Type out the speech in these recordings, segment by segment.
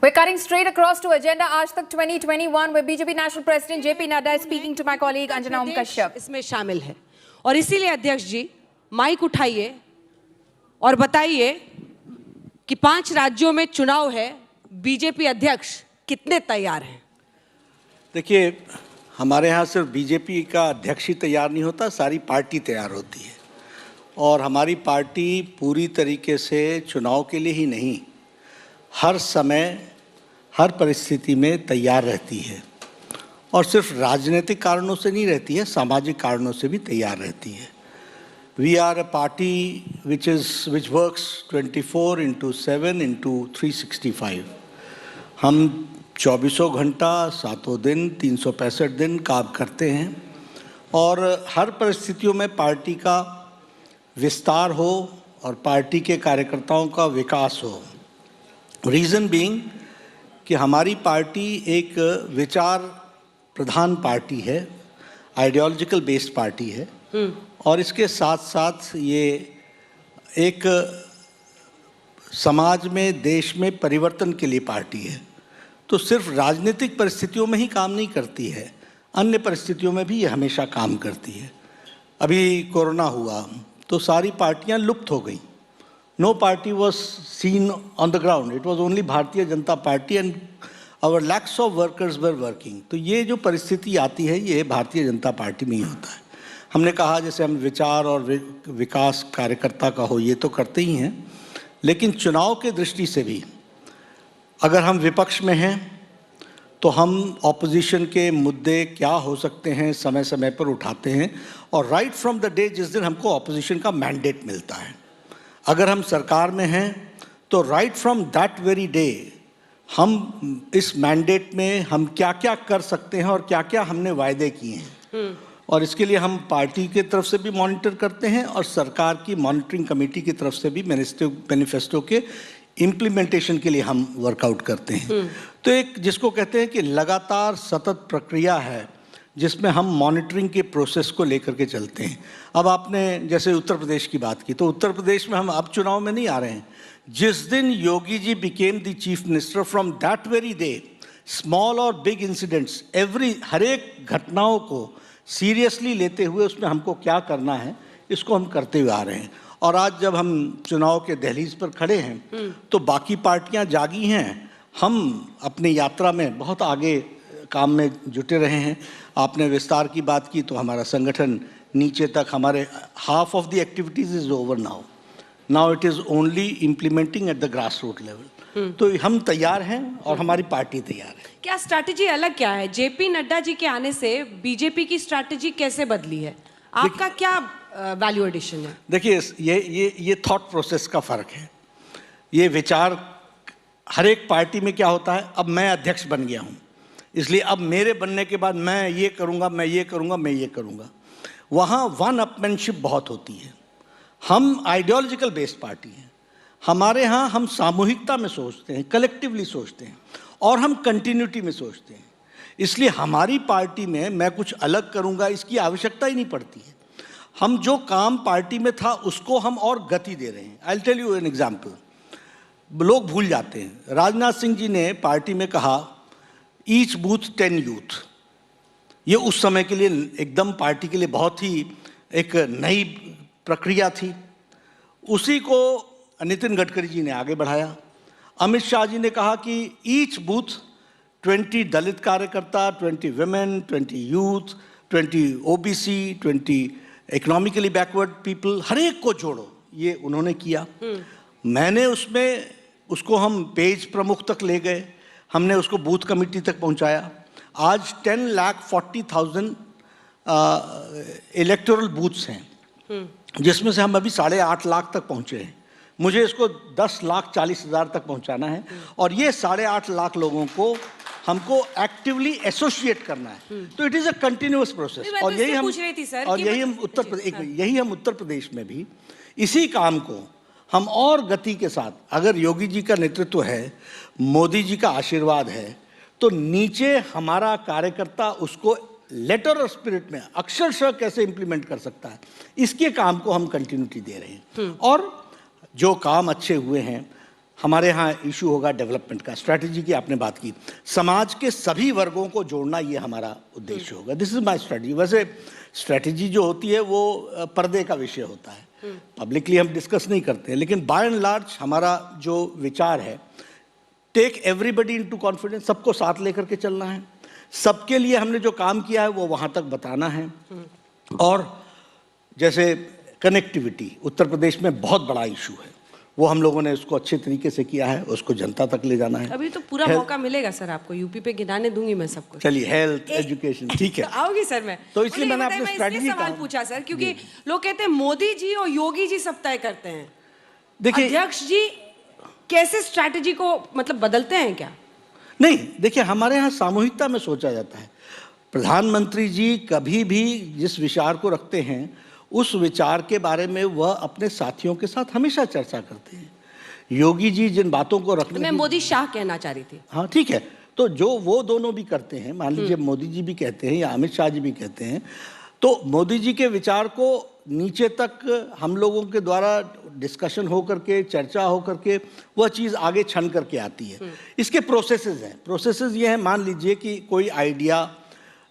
We're cutting straight across to Agenda Aaj Tak 2021, where BJP National President JP Nadda is speaking to my colleague Anjana Kashyap. इसमें शामिल है और इसीलिए अध्यक्ष जी mic उठाइए और बताइए कि 5 राज्यों में चुनाव है, बीजेपी अध्यक्ष कितने तैयार हैं? देखिए, हमारे यहाँ सिर्फ बीजेपी का अध्यक्ष ही तैयार नहीं होता, सारी पार्टी तैयार होती है। और हमारी पार्टी पूरी तरीके से चुनाव के लिए ही नहीं, हर समय हर परिस्थिति में तैयार रहती है। और सिर्फ राजनीतिक कारणों से नहीं रहती है, सामाजिक कारणों से भी तैयार रहती है। We are a party which works 24/7 into 365। हम 24 घंटा 7 दिन 365 दिन काम करते हैं और हर परिस्थितियों में पार्टी का विस्तार हो और पार्टी के कार्यकर्ताओं का विकास हो। रीज़न बीइंग कि हमारी पार्टी एक विचार प्रधान पार्टी है, आइडियोलॉजिकल बेस्ड पार्टी है और इसके साथ साथ ये एक समाज में, देश में परिवर्तन के लिए पार्टी है। तो सिर्फ राजनीतिक परिस्थितियों में ही काम नहीं करती है, अन्य परिस्थितियों में भी ये हमेशा काम करती है। अभी कोरोना हुआ तो सारी पार्टियां लुप्त हो गई। No party was seen on the ground, it was only Bharatiya Janata Party and our lakhs of workers were working. तो ये जो परिस्थिति आती है ये भारतीय जनता पार्टी में ही होता है। हमने कहा जैसे हम विचार और विकास कार्यकर्ता का हो, ये तो करते ही हैं, लेकिन चुनाव के दृष्टि से भी अगर हम विपक्ष में हैं तो हम ऑपोजिशन के मुद्दे क्या हो सकते हैं समय समय पर उठाते हैं और राइट फ्रॉम द डे जिस दिन हमको ऑपोजिशन का मैंडेट मिलता है। अगर हम सरकार में हैं तो right from that very day हम इस मैंडेट में हम क्या क्या कर सकते हैं और क्या क्या हमने वायदे किए हैं और इसके लिए हम पार्टी की तरफ से भी मॉनिटर करते हैं और सरकार की मॉनिटरिंग कमेटी की तरफ से भी मैनिफेस्टो के इम्प्लीमेंटेशन के लिए हम वर्कआउट करते हैं। तो एक जिसको कहते हैं कि लगातार सतत प्रक्रिया है जिसमें हम मॉनिटरिंग के प्रोसेस को लेकर के चलते हैं। अब आपने जैसे उत्तर प्रदेश की बात की, तो उत्तर प्रदेश में हम अब चुनाव में नहीं आ रहे हैं। जिस दिन Yogi ji became the chief minister, from that very day small और बिग इंसिडेंट्स, हर एक घटनाओं को सीरियसली लेते हुए उसमें हमको क्या करना है इसको हम करते हुए आ रहे हैं। और आज जब हम चुनाव के दहलीज पर खड़े हैं तो बाकी पार्टियां जागी हैं, हम अपनी यात्रा में बहुत आगे काम में जुटे रहे हैं। आपने विस्तार की बात की तो हमारा संगठन नीचे तक, हमारे half of the activities is over now it is only implementing at the grass root level. तो हम तैयार हैं और हमारी पार्टी तैयार है। क्या स्ट्रैटेजी अलग क्या है? जेपी नड्डा जी के आने से बीजेपी की स्ट्रैटेजी कैसे बदली है? आपका क्या वैल्यू एडिशन है? देखिए, ये थॉट प्रोसेस का फ़र्क है। ये विचार हर एक पार्टी में क्या होता है, अब मैं अध्यक्ष बन गया हूँ इसलिए अब मेरे बनने के बाद मैं ये करूँगा, मैं ये करूँगा, मैं ये करूँगा। वहाँ वन अपमैनशिप बहुत होती है। हम आइडियोलॉजिकल बेस्ड पार्टी हैं। हमारे यहाँ हम सामूहिकता में सोचते हैं, कलेक्टिवली सोचते हैं और हम कंटिन्यूटी में सोचते हैं। इसलिए हमारी पार्टी में मैं कुछ अलग करूँगा इसकी आवश्यकता ही नहीं पड़ती है। हम जो काम पार्टी में था उसको हम और गति दे रहे हैं। I will tell you an example. लोग भूल जाते हैं, राजनाथ सिंह जी ने पार्टी में कहा ईच बूथ 10 यूथ। ये उस समय के लिए एकदम पार्टी के लिए बहुत ही एक नई प्रक्रिया थी। उसी को नितिन गडकरी जी ने आगे बढ़ाया। अमित शाह जी ने कहा कि ईच बूथ 20 दलित कार्यकर्ता, 20 women, 20 youth, 20 OBC, 20 economically backward people, हर एक को जोड़ो, ये उन्होंने किया। मैंने उसको हम पेज प्रमुख तक ले गए, हमने उसको बूथ कमेटी तक पहुंचाया। आज 10,40,000 इलेक्टोरल बूथ्स हैं जिसमें से हम अभी 8.5 लाख तक पहुंचे हैं। मुझे इसको 10,40,000 तक पहुंचाना है और ये 8.5 लाख लोगों को हमको एक्टिवली एसोसिएट करना है। तो it is a continuous process और यही हम उत्तर प्रदेश में भी इसी काम को हम और गति के साथ, अगर योगी जी का नेतृत्व है, मोदी जी का आशीर्वाद है, तो नीचे हमारा कार्यकर्ता उसको लेटर और स्पिरिट में अक्षरशः कैसे इंप्लीमेंट कर सकता है, इसके काम को हम कंटिन्यूटी दे रहे हैं। और जो काम अच्छे हुए हैं हमारे यहाँ इशू होगा डेवलपमेंट का। स्ट्रैटेजी की आपने बात की, समाज के सभी वर्गों को जोड़ना, ये हमारा उद्देश्य होगा। This is my strategy. वैसे स्ट्रैटेजी जो होती है वो पर्दे का विषय होता है, पब्लिकली हम डिस्कस नहीं करते हैं, लेकिन बाय एंड लार्ज हमारा जो विचार है, टेक एवरीबडी इनटू कॉन्फिडेंस, सबको साथ लेकर के चलना है, सबके लिए हमने जो काम किया है वो वहाँ तक बताना है। और जैसे कनेक्टिविटी उत्तर प्रदेश में बहुत बड़ा इशू है, वो हम लोगों ने उसको अच्छे तरीके से किया है, उसको जनता तक ले जाना है। अभी तो पूरा मौका मिलेगा सर आपको, यूपी पे गिनाने दूंगी मैं सबको। चलिए, हेल्थ, एजुकेशन, ठीक है, आओगी सर मैं। तो इसलिए मैंने अपने इसलिए स्ट्रैटेजी सवाल पूछा सर, क्योंकि लोग कहते हैं मोदी जी और योगी जी सब तय करते हैं, देखिए अध्यक्ष जी कैसे स्ट्रैटेजी को मतलब बदलते हैं क्या? नहीं, देखिए हमारे यहाँ सामूहिकता में सोचा जाता है। प्रधानमंत्री जी कभी भी जिस विचार को रखते हैं उस विचार के बारे में वह अपने साथियों के साथ हमेशा चर्चा करते हैं। योगी जी जिन बातों को रखने तो मैं मोदी शाह कहना चाह रही थी। हाँ ठीक है, तो जो वो दोनों भी करते हैं, मान लीजिए मोदी जी भी कहते हैं या अमित शाह जी भी कहते हैं, तो मोदी जी के विचार को नीचे तक हम लोगों के द्वारा डिस्कशन हो करके, चर्चा हो करके वह चीज़ आगे छन करके आती है। इसके प्रोसेसेस हैं। प्रोसेसेस ये हैं, मान लीजिए कि कोई आइडिया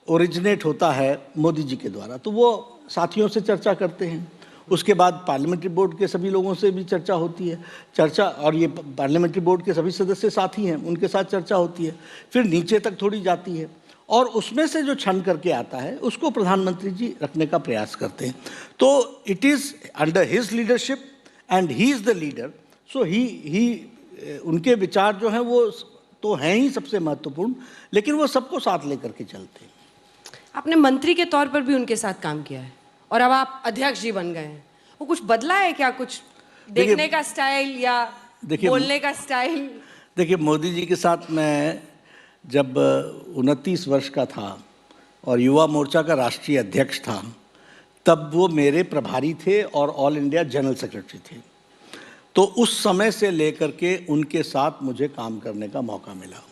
ओरिजिनेट होता है मोदी जी के द्वारा, तो वो साथियों से चर्चा करते हैं, उसके बाद पार्लियामेंट्री बोर्ड के सभी लोगों से भी चर्चा होती है, चर्चा, और ये पार्लियामेंट्री बोर्ड के सभी सदस्य साथी हैं, उनके साथ चर्चा होती है, फिर नीचे तक थोड़ी जाती है, और उसमें से जो छन करके आता है उसको प्रधानमंत्री जी रखने का प्रयास करते हैं। तो it is under his leadership and he is the leader, so he उनके विचार जो हैं वो तो हैं ही सबसे महत्वपूर्ण, लेकिन वो सबको साथ लेकर के चलते हैं। आपने मंत्री के तौर पर भी उनके साथ काम किया है और अब आप अध्यक्ष जी बन गए हैं, वो कुछ बदला है क्या? कुछ देखने का स्टाइल या बोलने का स्टाइल? देखिए, मोदी जी के साथ मैं जब 29 वर्ष का था और युवा मोर्चा का राष्ट्रीय अध्यक्ष था, तब वो मेरे प्रभारी थे और ऑल इंडिया जनरल सेक्रेटरी थे। तो उस समय से लेकर के उनके साथ मुझे काम करने का मौका मिला।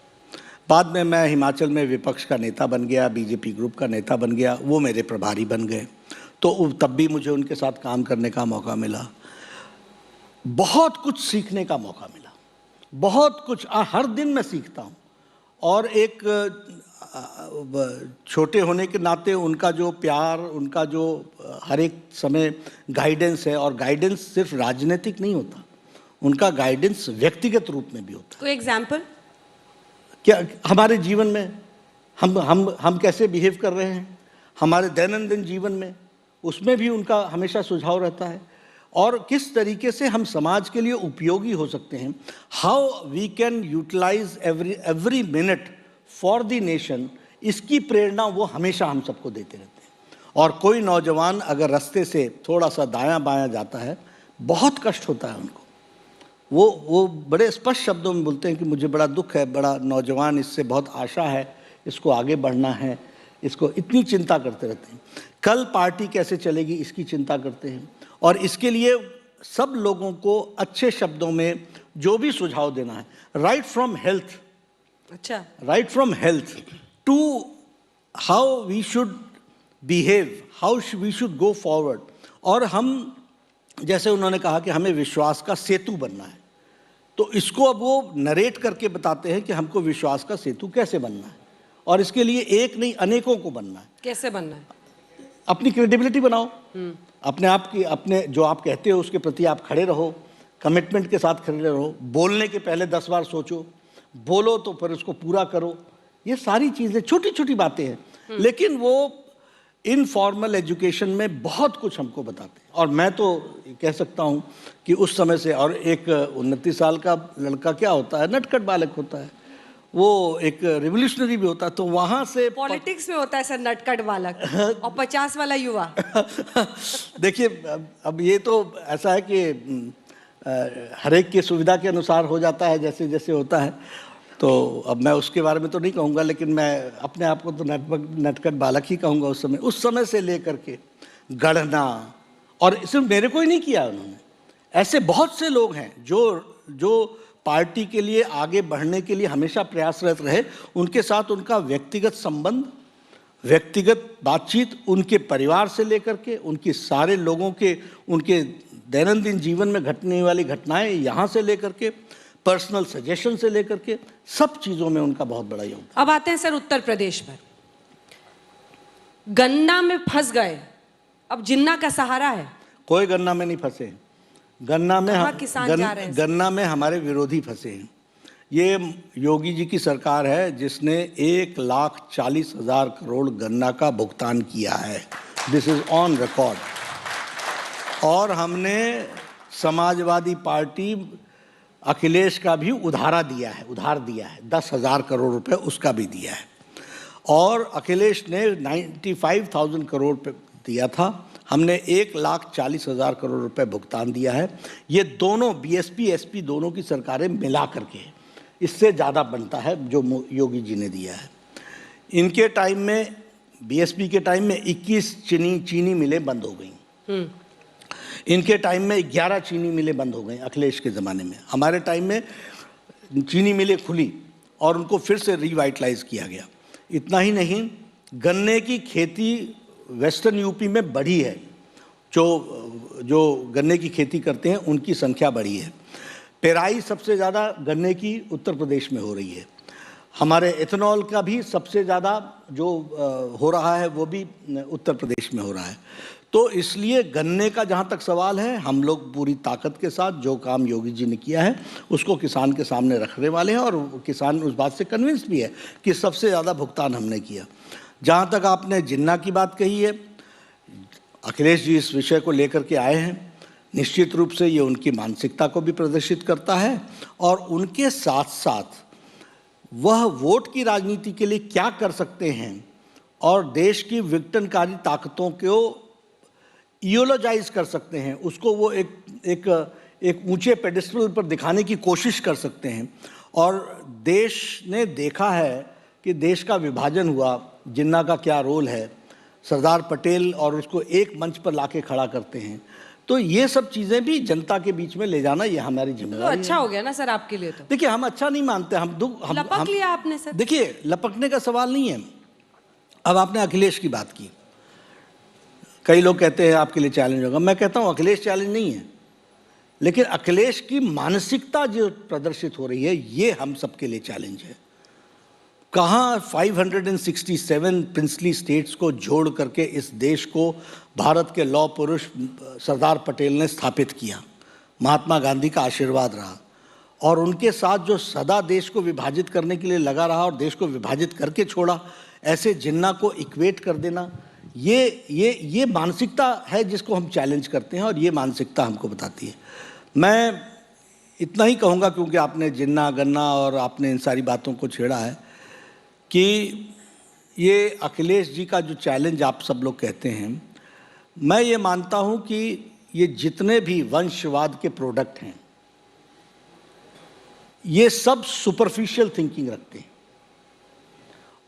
बाद में मैं हिमाचल में विपक्ष का नेता बन गया, बीजेपी ग्रुप का नेता बन गया, वो मेरे प्रभारी बन गए, तो तब भी मुझे उनके साथ काम करने का मौका मिला। बहुत कुछ सीखने का मौका मिला, बहुत कुछ, हर दिन मैं सीखता हूँ। और एक छोटे होने के नाते उनका जो प्यार, उनका जो हर एक समय गाइडेंस है, और गाइडेंस सिर्फ राजनीतिक नहीं होता, उनका गाइडेंस व्यक्तिगत रूप में भी होता है। कोई एग्जाम्पल? क्या हमारे जीवन में हम कैसे बिहेव कर रहे हैं, हमारे दैनंदिन जीवन में, उसमें भी उनका हमेशा सुझाव रहता है, और किस तरीके से हम समाज के लिए उपयोगी हो सकते हैं, how we can utilise every minute for the nation, इसकी प्रेरणा वो हमेशा हम सबको देते रहते हैं। और कोई नौजवान अगर रास्ते से थोड़ा सा दायां बायां जाता है, बहुत कष्ट होता है उनको, वो बड़े स्पष्ट शब्दों में बोलते हैं कि मुझे बड़ा दुख है, बड़ा नौजवान, इससे बहुत आशा है, इसको आगे बढ़ना है, इसको, इतनी चिंता करते रहते हैं। कल पार्टी कैसे चलेगी इसकी चिंता करते हैं, और इसके लिए सब लोगों को अच्छे शब्दों में जो भी सुझाव देना है, राइट फ्रॉम हेल्थ, अच्छा, right from health to how we should behave, how we should go forward. और हम, जैसे उन्होंने कहा कि हमें विश्वास का सेतु बनना है, तो इसको अब वो नरेट करके बताते हैं कि हमको विश्वास का सेतु कैसे बनना है, और इसके लिए एक नहीं अनेकों को बनना है। कैसे बनना है? अपनी क्रेडिबिलिटी बनाओ, अपने आप की, अपने जो आप कहते हो उसके प्रति आप खड़े रहो, कमिटमेंट के साथ खड़े रहो, बोलने के पहले 10 बार सोचो, बोलो तो फिर उसको पूरा करो। ये सारी चीज़ें छोटी छोटी बातें हैं, लेकिन वो इनफॉर्मल एजुकेशन में बहुत कुछ हमको बताते हैं। और मैं तो कह सकता हूँ कि उस समय से, और एक 29 साल का लड़का क्या होता है, नटखट बालक होता है, वो एक रिवोल्यूशनरी भी होता है, तो वहाँ से पॉलिटिक्स में होता है सर नटखट बालक और 50 वाला युवा। देखिए, अब ये तो ऐसा है कि हर एक की सुविधा के अनुसार हो जाता है, जैसे जैसे होता है, तो अब मैं उसके बारे में तो नहीं कहूँगा, लेकिन मैं अपने आप को तो नटखट बालक ही कहूँगा। उस समय से लेकर के गढ़ना, और सिर्फ मेरे को ही नहीं किया उन्होंने, ऐसे बहुत से लोग हैं जो पार्टी के लिए आगे बढ़ने के लिए हमेशा प्रयासरत रहे। उनके साथ उनका व्यक्तिगत संबंध, व्यक्तिगत बातचीत, उनके परिवार से लेकर के उनके सारे लोगों के, उनके दैनंदिन जीवन में घटने वाली घटनाएं, यहाँ से लेकर के पर्सनल सजेशन से लेकर के सब चीज़ों में उनका बहुत बड़ा योगदान। अब आते हैं सर उत्तर प्रदेश पर। गन्ना में फंस गए, अब जिन्ना का सहारा है। कोई गन्ना में नहीं फंसे, गन्ना में किसान जा रहे हैं। गन्ना में हमारे विरोधी फंसे हैं। ये योगी जी की सरकार है जिसने 1,40,000 करोड़ गन्ना का भुगतान किया है। This is on record. और हमने समाजवादी पार्टी अखिलेश का भी उधार दिया है 10,000 करोड़ रुपए उसका भी दिया है। और अखिलेश ने 95,000 करोड़ पे दिया था, हमने 1,40,000 करोड़ रुपए भुगतान दिया है। ये दोनों बीएसपी एसपी दोनों की सरकारें मिला करके इससे ज़्यादा बनता है जो योगी जी ने दिया है। इनके टाइम में बीएसपी के टाइम में 21 चीनी मिलें बंद हो गई। इनके टाइम में 11 चीनी मिलें बंद हो गई अखिलेश के ज़माने में। हमारे टाइम में चीनी मिलें खुली और उनको फिर से रिवाइटलाइज किया गया। इतना ही नहीं, गन्ने की खेती वेस्टर्न यूपी में बढ़ी है। जो गन्ने की खेती करते हैं उनकी संख्या बढ़ी है। पेराई सबसे ज़्यादा गन्ने की उत्तर प्रदेश में हो रही है। हमारे एथेनॉल का भी सबसे ज़्यादा जो हो रहा है वो भी उत्तर प्रदेश में हो रहा है। तो इसलिए गन्ने का जहाँ तक सवाल है, हम लोग पूरी ताकत के साथ जो काम योगी जी ने किया है उसको किसान के सामने रखने वाले हैं। और किसान उस बात से कन्विंस भी है कि सबसे ज़्यादा भुगतान हमने किया। जहाँ तक आपने जिन्ना की बात कही है, अखिलेश जी इस विषय को लेकर के आए हैं। निश्चित रूप से ये उनकी मानसिकता को भी प्रदर्शित करता है और उनके साथ साथ वह वोट की राजनीति के लिए क्या कर सकते हैं और देश की विघटनकारी ताकतों को इयोलॉजाइज कर सकते हैं, उसको वो एक ऊंचे पेडिस्टल पर दिखाने की कोशिश कर सकते हैं। और देश ने देखा है कि देश का विभाजन हुआ, जिन्ना का क्या रोल है, सरदार पटेल, और उसको एक मंच पर लाके खड़ा करते हैं। तो ये सब चीज़ें भी जनता के बीच में ले जाना ये हमारी जिम्मेदारी है। अच्छा हो गया ना सर आपके लिए। तो देखिए, हम अच्छा नहीं मानते, हम लपक लिया आपने सर। देखिए, लपकने का सवाल नहीं है। अब आपने अखिलेश की बात की, कई लोग कहते हैं आपके लिए चैलेंज होगा। मैं कहता हूँ अखिलेश चैलेंज नहीं है, लेकिन अखिलेश की मानसिकता जो प्रदर्शित हो रही है ये हम सबके लिए चैलेंज है। कहाँ 567 प्रिंसली स्टेट्स को जोड़ करके इस देश को भारत के लौह पुरुष सरदार पटेल ने स्थापित किया। महात्मा गांधी का आशीर्वाद रहा और उनके साथ जो सदा देश को विभाजित करने के लिए लगा रहा और देश को विभाजित करके छोड़ा, ऐसे जिन्ना को इक्वेट कर देना, ये मानसिकता है जिसको हम चैलेंज करते हैं और ये मानसिकता हमको बताती है। मैं इतना ही कहूँगा, क्योंकि आपने जिन्ना गन्ना और आपने इन सारी बातों को छेड़ा है, कि ये अखिलेश जी का जो चैलेंज आप सब लोग कहते हैं, मैं ये मानता हूँ कि ये जितने भी वंशवाद के प्रोडक्ट हैं ये सब सुपरफिशियल थिंकिंग रखते हैं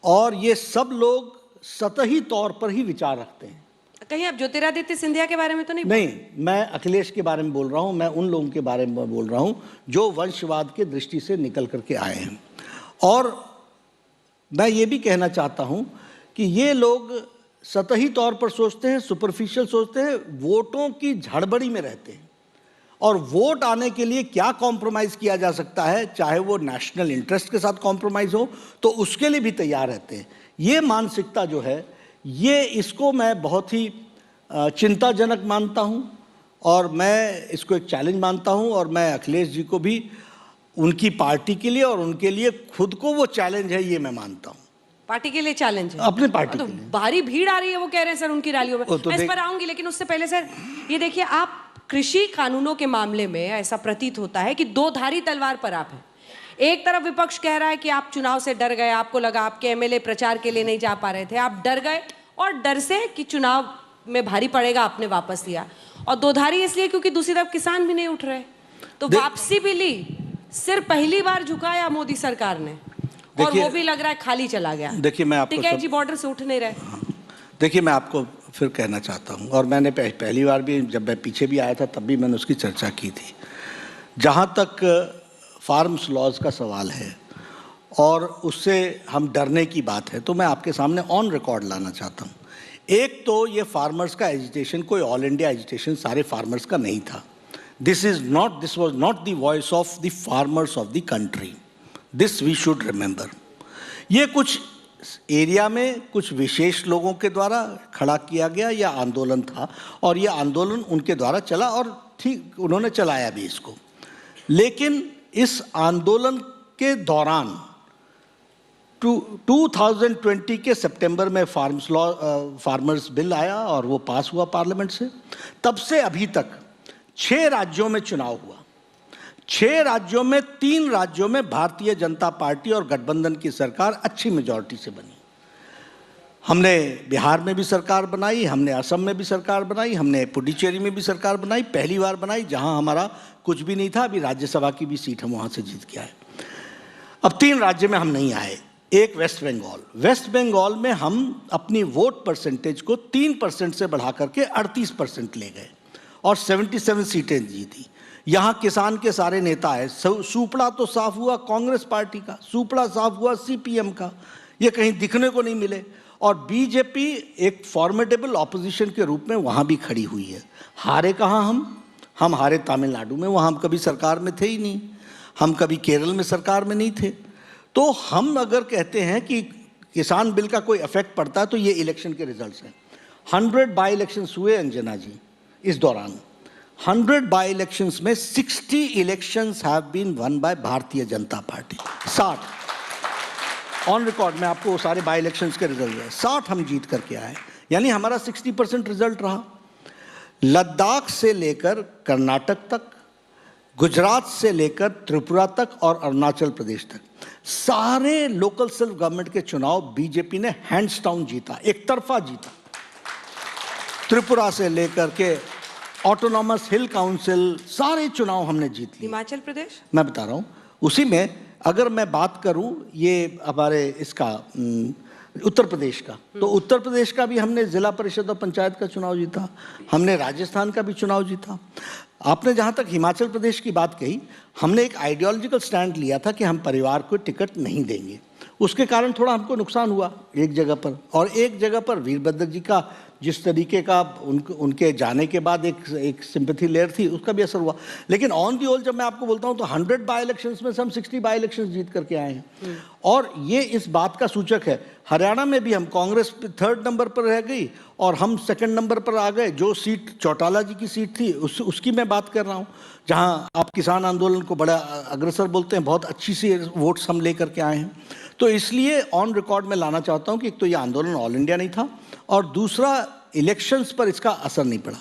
और ये सब लोग सतही तौर पर ही विचार रखते हैं। कहीं आप ज्योतिरादित्य सिंधिया के बारे में तो नहीं, मैं अखिलेश के बारे में बोल रहा हूँ। मैं उन लोगों के बारे में बोल रहा हूँ जो वंशवाद के दृष्टि से निकल करके आए हैं। और मैं ये भी कहना चाहता हूँ कि ये लोग सतही तौर पर सोचते हैं, सुपरफिशियल सोचते हैं, वोटों की झड़बड़ी में रहते हैं और वोट आने के लिए क्या कॉम्प्रोमाइज़ किया जा सकता है, चाहे वो नेशनल इंटरेस्ट के साथ कॉम्प्रोमाइज़ हो, तो उसके लिए भी तैयार रहते हैं। ये मानसिकता जो है, ये इसको मैं बहुत ही चिंताजनक मानता हूँ और मैं इसको एक चैलेंज मानता हूँ। और मैं अखिलेश जी को भी उनकी पार्टी के लिए और उनके लिए खुद को वो चैलेंज है, ये मैं मानता हूँ। पार्टी के लिए चैलेंज है, अपनी पार्टी तो के लिए। भारी भीड़ आ रही है वो कह रहे हैं सर उनकी रैलियों में। मैं इस पर आऊंगी, लेकिन उससे पहले सर ये देखिए, आप कृषि कानूनों के मामले में ऐसा प्रतीत होता है कि दो धारी तलवार पर आप हैं। एक तरफ विपक्ष कह रहा है कि आप चुनाव से डर गए, आपको लगा आपके एमएलए प्रचार के लिए नहीं जा पा रहे थे, आप डर गए और डर से कि चुनाव में भारी पड़ेगा आपने वापस लिया। और दो धारी इसलिए क्योंकि दूसरी तरफ किसान भी नहीं उठ रहे, तो वापसी भी ली। सिर पहली बार झुकाया मोदी सरकार ने और वो भी लग रहा है खाली चला गया। देखिए, मैं आपको टिकैत जी बॉर्डर से उठ नहीं रहे। देखिए, मैं आपको फिर कहना चाहता हूँ, और मैंने पहली बार भी, जब मैं पीछे भी आया था तब भी मैंने उसकी चर्चा की थी। जहाँ तक फार्म्स लॉज का सवाल है और उससे हम डरने की बात है, तो मैं आपके सामने ऑन रिकॉर्ड लाना चाहता हूँ। एक तो ये फार्मर्स का एजिटेशन कोई ऑल इंडिया एजिटेशन सारे फार्मर्स का नहीं था। This was not the voice of the farmers of the country. This we should remember. ये कुछ एरिया में कुछ विशेष लोगों के द्वारा खड़ा किया गया यह आंदोलन था और यह आंदोलन उनके द्वारा चला और ठीक उन्होंने चलाया भी इसको। लेकिन इस आंदोलन के दौरान 2020 के सितंबर में फार्मर्स बिल आया और वो पास हुआ पार्लियामेंट से। तब से अभी तक 6 राज्यों में चुनाव हुआ। 6 राज्यों में 3 राज्यों में भारतीय जनता पार्टी और गठबंधन की सरकार अच्छी मेजॉरिटी से बनी। हमने बिहार में भी सरकार बनाई, हमने असम में भी सरकार बनाई, हमने पुडुचेरी में भी सरकार बनाई, पहली बार बनाई जहां हमारा कुछ भी नहीं था। अभी राज्यसभा की भी सीट हम वहां से जीत के आए। अब 3 राज्य में हम नहीं आए। एक वेस्ट बंगाल में हम अपनी वोट परसेंटेज को 3% से बढ़ा करके 38% ले गए और 77 सीटें जीती। यहाँ किसान के सारे नेता आए। सुपड़ा तो साफ हुआ कांग्रेस पार्टी का, सुपड़ा साफ हुआ सीपीएम का, ये कहीं दिखने को नहीं मिले। और बीजेपी एक फॉर्मेडेबल ऑपोजिशन के रूप में वहाँ भी खड़ी हुई है। हारे कहाँ हम हारे तमिलनाडु में, वहाँ हम कभी सरकार में थे ही नहीं। हम कभी केरल में सरकार में नहीं थे। तो हम अगर कहते हैं कि किसान बिल का कोई इफेक्ट पड़ता है तो ये इलेक्शन के रिजल्ट्स हैं। 100 बाई इलेक्शंस हुए अंजना जी इस दौरान। 100 बाई इलेक्शंस में 60 elections have been won by Bharatiya Janata party. 60 on record में आपको सारे बाई इलेक्शंस के रिजल्ट है। 60 हम जीत करके आए, यानी हमारा 60% रिजल्ट रहा। लद्दाख से लेकर कर्नाटक तक, गुजरात से लेकर त्रिपुरा तक और अरुणाचल प्रदेश तक सारे लोकल सेल्फ गवर्नमेंट के चुनाव बीजेपी ने हैंड्स डाउन जीता, एक तरफा जीता। त्रिपुरा से लेकर के ऑटोनॉमस हिल काउंसिल सारे चुनाव हमने जीत लिए। हिमाचल प्रदेश मैं बता रहा हूँ उसी में अगर मैं बात करूँ ये हमारे इसका उत्तर प्रदेश का, तो उत्तर प्रदेश का भी हमने जिला परिषद और पंचायत का चुनाव जीता। हमने राजस्थान का भी चुनाव जीता। आपने जहाँ तक हिमाचल प्रदेश की बात कही, हमने एक आइडियोलॉजिकल स्टैंड लिया था कि हम परिवार को टिकट नहीं देंगे। उसके कारण थोड़ा हमको नुकसान हुआ एक जगह पर, और एक जगह पर वीरभद्र जी का जिस तरीके का उनके जाने के बाद एक सिंपैथी लेयर थी, उसका भी असर हुआ। लेकिन ऑन दी होल जब मैं आपको बोलता हूँ तो 100 बाई इलेक्शंस में से हम 60 बाई इलेक्शंस जीत करके आए हैं। और ये इस बात का सूचक है। हरियाणा में भी हम कांग्रेस 3rd नंबर पर रह गई और हम 2nd नंबर पर आ गए। जो सीट चौटाला जी की सीट थी उसकी मैं बात कर रहा हूँ, जहाँ आप किसान आंदोलन को बड़ा अग्रसर बोलते हैं, बहुत अच्छी सी वोट्स हम ले करके आए हैं। तो इसलिए ऑन रिकॉर्ड में लाना चाहता हूँ कि एक तो ये आंदोलन ऑल इंडिया नहीं था और दूसरा इलेक्शंस पर इसका असर नहीं पड़ा।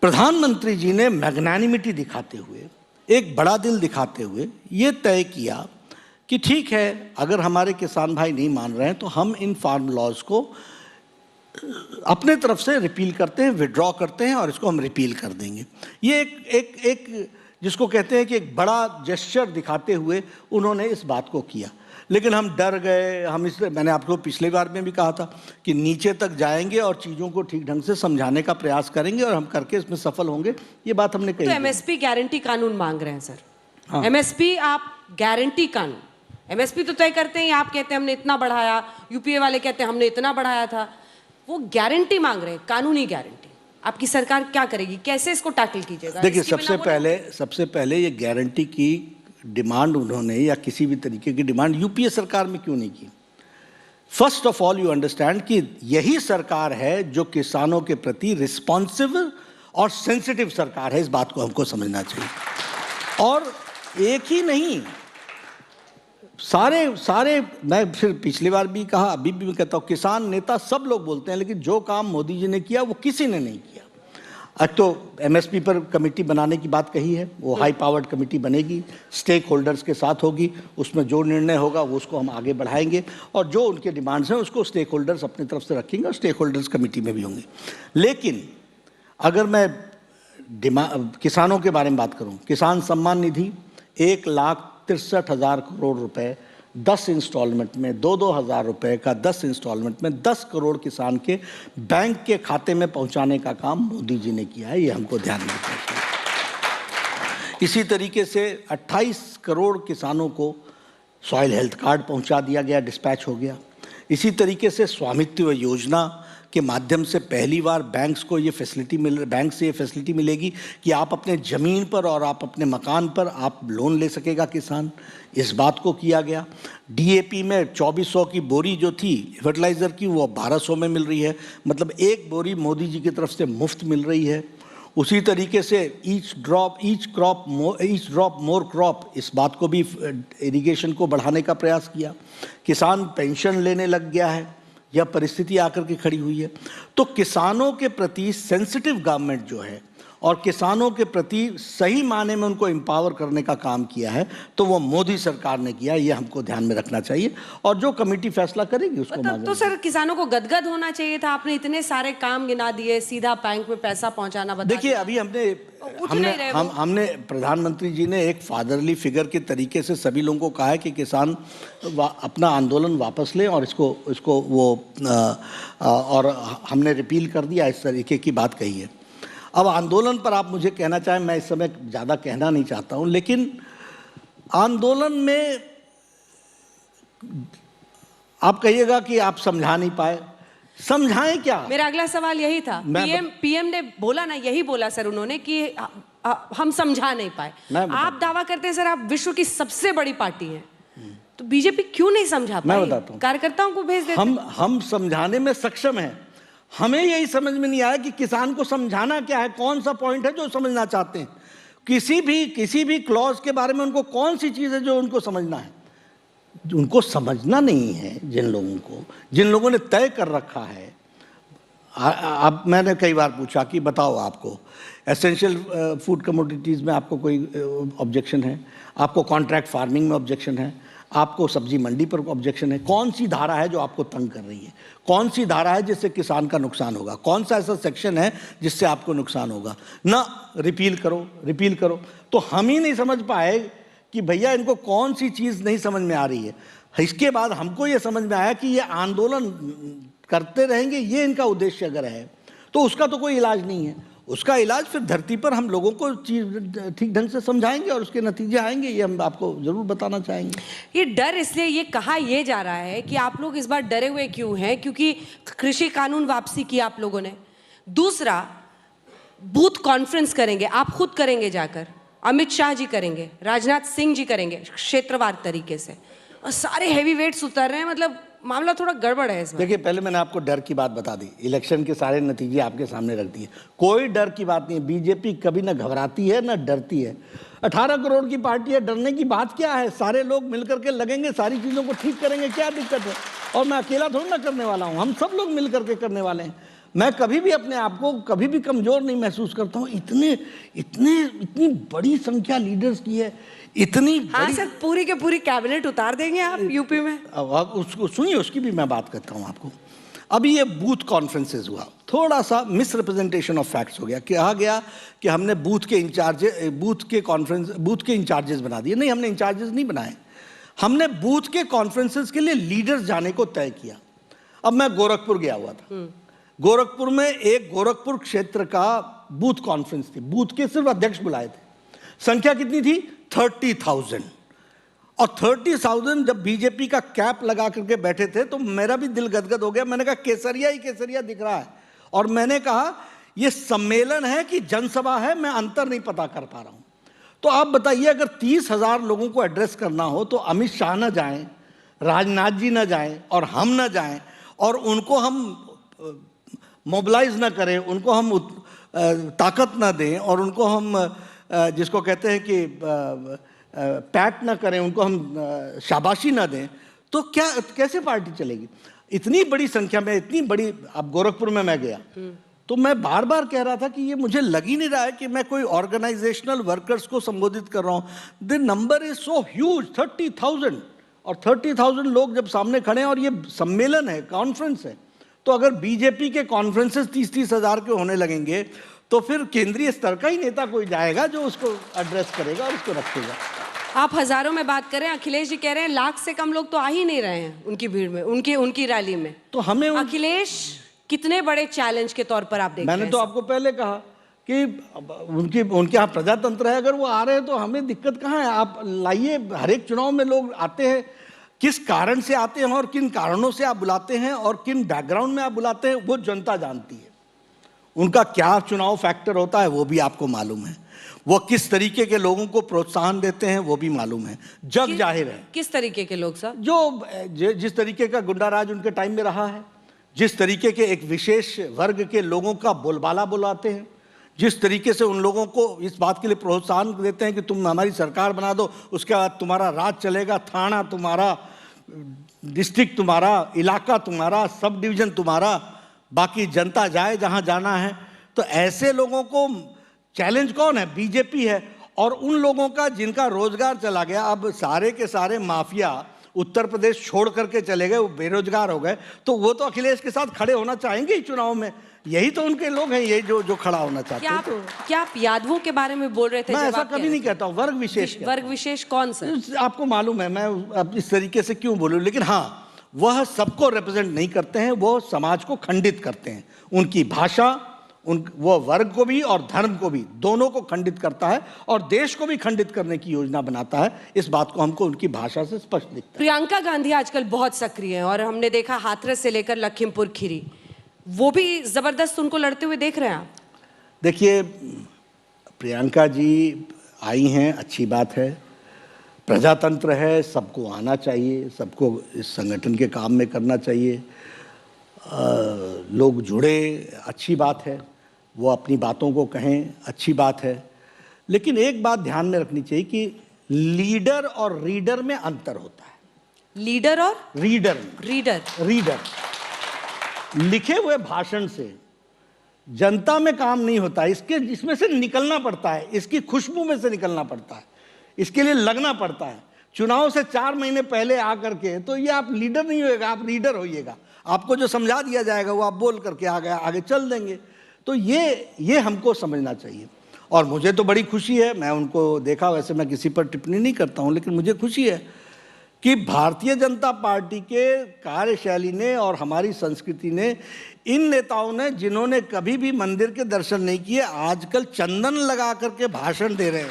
प्रधानमंत्री जी ने मैग्नानिमिटी दिखाते हुए, एक बड़ा दिल दिखाते हुए ये तय किया कि ठीक है, अगर हमारे किसान भाई नहीं मान रहे हैं तो हम इन फार्म लॉज को अपने तरफ से रिपील करते हैं, विड्रॉ करते हैं और इसको हम रिपील कर देंगे। ये एक जिसको कहते हैं कि एक बड़ा जेस्चर दिखाते हुए उन्होंने इस बात को किया। लेकिन हम डर गए। हम इसलिए, मैंने आपको पिछली बार में भी कहा था कि नीचे तक जाएंगे और चीज़ों को ठीक ढंग से समझाने का प्रयास करेंगे और हम करके इसमें सफल होंगे, ये बात हमने कही। तो एमएसपी गारंटी कानून मांग रहे हैं सर। हाँ। एमएसपी आप गारंटी कानून, एमएसपी तो तय करते हैं, आप कहते हैं हमने इतना बढ़ाया, यूपीए वाले कहते हैं हमने इतना बढ़ाया था। वो गारंटी मांग रहे हैं, कानूनी गारंटी। आपकी सरकार क्या करेगी, कैसे इसको टैकल कीजिएगा? देखिए, सबसे पहले ये गारंटी की डिमांड उन्होंने या किसी भी तरीके की डिमांड यूपीए सरकार में क्यों नहीं की? First of all you understand कि यही सरकार है जो किसानों के प्रति रिस्पॉन्सिव और सेंसिटिव सरकार है। इस बात को हमको समझना चाहिए। और एक ही नहीं, सारे मैं फिर पिछली बार भी कहा, अभी भी मैं कहता हूँ, किसान नेता सब लोग बोलते हैं, लेकिन जो काम मोदी जी ने किया वो किसी ने नहीं किया। आज तो एमएसपी पर कमेटी बनाने की बात कही है, वो हाई पावर्ड कमेटी बनेगी, स्टेक होल्डर्स के साथ होगी। उसमें जो निर्णय होगा वो उसको हम आगे बढ़ाएंगे और जो उनके डिमांड्स हैं उसको स्टेक होल्डर्स अपनी तरफ से रखेंगे और स्टेक होल्डर्स कमेटी में भी होंगे। लेकिन अगर मैं किसानों के बारे में बात करूं, किसान सम्मान निधि 1,63,000 करोड़ रुपए 10 इंस्टॉलमेंट में, 2-2 हज़ार रुपये का 10 इंस्टॉलमेंट में 10 करोड़ किसान के बैंक के खाते में पहुंचाने का काम मोदी जी ने किया है। ये हमको ध्यान में रखना चाहिए। इसी तरीके से 28 करोड़ किसानों को सॉइल हेल्थ कार्ड पहुंचा दिया गया, डिस्पैच हो गया। इसी तरीके से स्वामित्व योजना के माध्यम से पहली बार बैंक से ये फैसिलिटी मिलेगी कि आप अपने ज़मीन पर और आप अपने मकान पर आप लोन ले सकेगा किसान। इस बात को किया गया। डीएपी में 2400 की बोरी जो थी फर्टिलाइज़र की, वो 1200 में मिल रही है, मतलब एक बोरी मोदी जी की तरफ से मुफ्त मिल रही है। उसी तरीके से ईच ड्रॉप मोर क्रॉप, इस बात को भी इरिगेशन को बढ़ाने का प्रयास किया। किसान पेंशन लेने लग गया है, यह परिस्थिति आकर के खड़ी हुई है। तो किसानों के प्रति सेंसिटिव गवर्नमेंट जो है और किसानों के प्रति सही माने में उनको एम्पावर करने का काम किया है, तो वो मोदी सरकार ने किया। ये हमको ध्यान में रखना चाहिए और जो कमेटी फैसला करेगी उसको मतलब तो सर किसानों को गदगद होना चाहिए था। आपने इतने सारे काम गिना दिए, सीधा बैंक में पैसा पहुंचाना बता देखिए, अभी हमने प्रधानमंत्री जी ने एक फादरली फिगर के तरीके से सभी लोगों को कहा है कि किसान अपना आंदोलन वापस लें और इसको वो और हमने रिपील कर दिया, इस तरीके की बात कही है। अब आंदोलन पर आप मुझे कहना चाहें, मैं इस समय ज़्यादा कहना नहीं चाहता हूं, लेकिन आंदोलन में आप कहिएगा कि आप समझा नहीं पाए, समझाएं क्या? मेरा अगला सवाल यही था। पीएम ने बोला ना, यही बोला सर उन्होंने कि हम समझा नहीं पाए। आप दावा करते हैं सर आप विश्व की सबसे बड़ी पार्टी हैं, तो बीजेपी क्यों नहीं समझा पाई? मैं बताता हूं, कार्यकर्ताओं को भेज देते। हम समझाने में सक्षम हैं। हमें यही समझ में नहीं आया कि किसान को समझाना क्या है, कौन सा पॉइंट है जो समझना चाहते हैं। किसी भी क्लॉज के बारे में उनको कौन सी चीज़ है जो उनको समझना है। उनको समझना नहीं है। जिन लोगों ने तय कर रखा है। अब मैंने कई बार पूछा कि बताओ, आपको एसेंशियल फूड कमोडिटीज़ में आपको कोई ऑब्जेक्शन है? आपको कॉन्ट्रैक्ट फार्मिंग में ऑब्जेक्शन है? आपको सब्जी मंडी पर ऑब्जेक्शन है? कौन सी धारा है जो आपको तंग कर रही है? कौन सी धारा है जिससे किसान का नुकसान होगा? कौन सा ऐसा सेक्शन है जिससे आपको नुकसान होगा? ना रिपील करो। तो हम ही नहीं समझ पाए कि भैया इनको कौन सी चीज़ नहीं समझ में आ रही है। इसके बाद हमको ये समझ में आया कि ये आंदोलन करते रहेंगे, ये इनका उद्देश्य अगर है तो उसका तो कोई इलाज नहीं है। उसका इलाज फिर धरती पर हम लोगों को चीज ठीक ढंग से समझाएंगे और उसके नतीजे आएंगे, ये हम आपको जरूर बताना चाहेंगे। ये डर इसलिए ये कहा ये जा रहा है कि आप लोग इस बार डरे हुए क्यों हैं? क्योंकि कृषि कानून वापसी की आप लोगों ने। दूसरा, बूथ कॉन्फ्रेंस करेंगे, आप खुद करेंगे जाकर, अमित शाह जी करेंगे, राजनाथ सिंह जी करेंगे क्षेत्रवार तरीके से, और सारे हैवी वेट्स उतर रहे हैं। मतलब मामला थोड़ा गड़बड़ है इसमें। देखिए, पहले मैंने आपको डर की बात बता दी, इलेक्शन के सारे नतीजे आपके सामने रख दिए। कोई डर की बात नहीं है। बीजेपी कभी ना घबराती है ना डरती है। 18 करोड़ की पार्टी है, डरने की बात क्या है? सारे लोग मिलकर के लगेंगे, सारी चीज़ों को ठीक करेंगे, क्या दिक्कत है? और मैं अकेला थोड़ी ना करने वाला हूँ, हम सब लोग मिल करके करने वाले हैं। मैं कभी भी अपने आप को कभी भी कमज़ोर नहीं महसूस करता हूँ। इतनी बड़ी संख्या लीडर्स की है, इतनी हाँ सर, पूरी के पूरी कैबिनेट उतार देंगे आप यूपी में। अब उसको सुनिए, उसकी भी मैं बात करता हूँ आपको। अभी ये बूथ कॉन्फ्रेंसेस हुआ, थोड़ा सा मिस रिप्रेजेंटेशन ऑफ फैक्ट्स हो गया। कहा गया कि हमने बूथ के इंचार्जेस बना दिए। नहीं, हमने इंचार्जेस नहीं बनाए। हमने बूथ के कॉन्फ्रेंसेस के लिए लीडर्स जाने को तय किया। अब मैं गोरखपुर गया हुआ था। गोरखपुर में एक गोरखपुर क्षेत्र का बूथ कॉन्फ्रेंस थी। बूथ के सिर्फ अध्यक्ष बुलाए थे। संख्या कितनी थी? 30,000। और 30,000 जब बीजेपी का कैप लगा करके बैठे थे तो मेरा भी दिल गदगद हो गया। मैंने कहा केसरिया ही केसरिया दिख रहा है। और मैंने कहा ये सम्मेलन है कि जनसभा है, मैं अंतर नहीं पता कर पा रहा हूं। तो आप बताइए, अगर 30,000 लोगों को एड्रेस करना हो तो अमित शाह न जाएं, राजनाथ जी न जाएं और हम न जाएं, और उनको हम मोबिलाइज ना करें, उनको हम ताकत ना दें, और उनको हम जिसको कहते हैं कि पैट ना करें, उनको हम शाबाशी ना दें, तो कैसे पार्टी चलेगी? इतनी बड़ी संख्या में, इतनी बड़ी। अब गोरखपुर में मैं गया तो मैं बार बार कह रहा था कि ये मुझे लग ही नहीं रहा है कि मैं कोई ऑर्गेनाइजेशनल वर्कर्स को संबोधित कर रहा हूँ। The number is so huge, 30,000। और 30,000 लोग जब सामने खड़े हैं और ये सम्मेलन है, कॉन्फ्रेंस है, तो अगर बीजेपी के कॉन्फ्रेंसेस 30,000 के होने लगेंगे तो फिर केंद्रीय स्तर का ही नेता कोई जाएगा जो उसको एड्रेस करेगा और उसको रखेगा। आप हजारों में बात करें, अखिलेश जी कह रहे हैं लाख से कम लोग तो आ ही नहीं रहे हैं उनकी भीड़ में, उनकी रैली में। तो हमें अखिलेश कितने बड़े चैलेंज के तौर पर आप देख रहे हैं? मैंने तो आपको पहले कहा कि उनके यहाँ प्रजातंत्र है, अगर वो आ रहे हैं तो हमें दिक्कत कहाँ है? आप लाइए, हर एक चुनाव में लोग आते हैं। किस कारण से आते हैं और किन कारणों से आप बुलाते हैं और किन बैकग्राउंड में आप बुलाते हैं वो जनता जानती है। उनका क्या चुनाव फैक्टर होता है वो भी आपको मालूम है। वो किस तरीके के लोगों को प्रोत्साहन देते हैं वो भी मालूम है, जग जाहिर है। किस तरीके के लोग साहब? जिस तरीके का गुंडा राज उनके टाइम में रहा है, जिस तरीके के एक विशेष वर्ग के लोगों का बोलबाला बुलाते हैं, जिस तरीके से उन लोगों को इस बात के लिए प्रोत्साहन देते हैं कि तुम हमारी सरकार बना दो, उसके बाद तुम्हारा राज चलेगा, थाना तुम्हारा, डिस्ट्रिक्ट तुम्हारा, इलाका तुम्हारा, सब डिवीजन तुम्हारा, बाकी जनता जाए जहां जाना है। तो ऐसे लोगों को चैलेंज कौन है? बीजेपी है। और उन लोगों का जिनका रोजगार चला गया, अब सारे के सारे माफिया उत्तर प्रदेश छोड़ करके चले गए, वो बेरोजगार हो गए, तो वो तो अखिलेश के साथ खड़े होना चाहेंगे ही चुनाव में। यही तो उनके लोग हैं, ये जो खड़ा होना चाहते हैं। क्या आप यादवों के बारे में बोल रहे थे? मैं ऐसा कभी नहीं कहता हूँ, वर्ग विशेष। वर्ग विशेष कौन सर? आपको मालूम है मैं अब इस तरीके से क्यों बोलूं, लेकिन हाँ, वह सबको रिप्रेजेंट नहीं करते हैं, वो समाज को खंडित करते हैं। उनकी भाषा वो वर्ग को भी और धर्म को भी, दोनों को खंडित करता है और देश को भी खंडित करने की योजना बनाता है। इस बात को हमको उनकी भाषा से स्पष्ट दिखता है। प्रियंका गांधी आजकल बहुत सक्रिय है और हमने देखा हाथरस से लेकर लखीमपुर खीरी, वो भी जबरदस्त उनको लड़ते हुए देख रहे हैं आप? देखिए, प्रियंका जी आई हैं, अच्छी बात है, प्रजातंत्र है, सबको आना चाहिए, सबको इस संगठन के काम में करना चाहिए, लोग जुड़े, अच्छी बात है, वो अपनी बातों को कहें, अच्छी बात है। लेकिन एक बात ध्यान में रखनी चाहिए कि लीडर और रीडर में अंतर होता है। लीडर और रीडर रीडर लिखे हुए भाषण से जनता में काम नहीं होता, इसमें से निकलना पड़ता है, इसकी खुशबू में से निकलना पड़ता है, इसके लिए लगना पड़ता है। चुनाव से 4 महीने पहले आकर के तो ये आप लीडर नहीं होएगा, आप रीडर होइएगा। आपको जो समझा दिया जाएगा वो आप बोल करके आगे चल देंगे। तो ये हमको समझना चाहिए। और मुझे तो बड़ी खुशी है, मैं उनको देखा, वैसे मैं किसी पर टिप्पणी नहीं करता हूँ, लेकिन मुझे खुशी है कि भारतीय जनता पार्टी के कार्यशैली ने और हमारी संस्कृति ने, इन नेताओं ने जिन्होंने कभी भी मंदिर के दर्शन नहीं किए, आजकल चंदन लगा करके भाषण दे रहे हैं।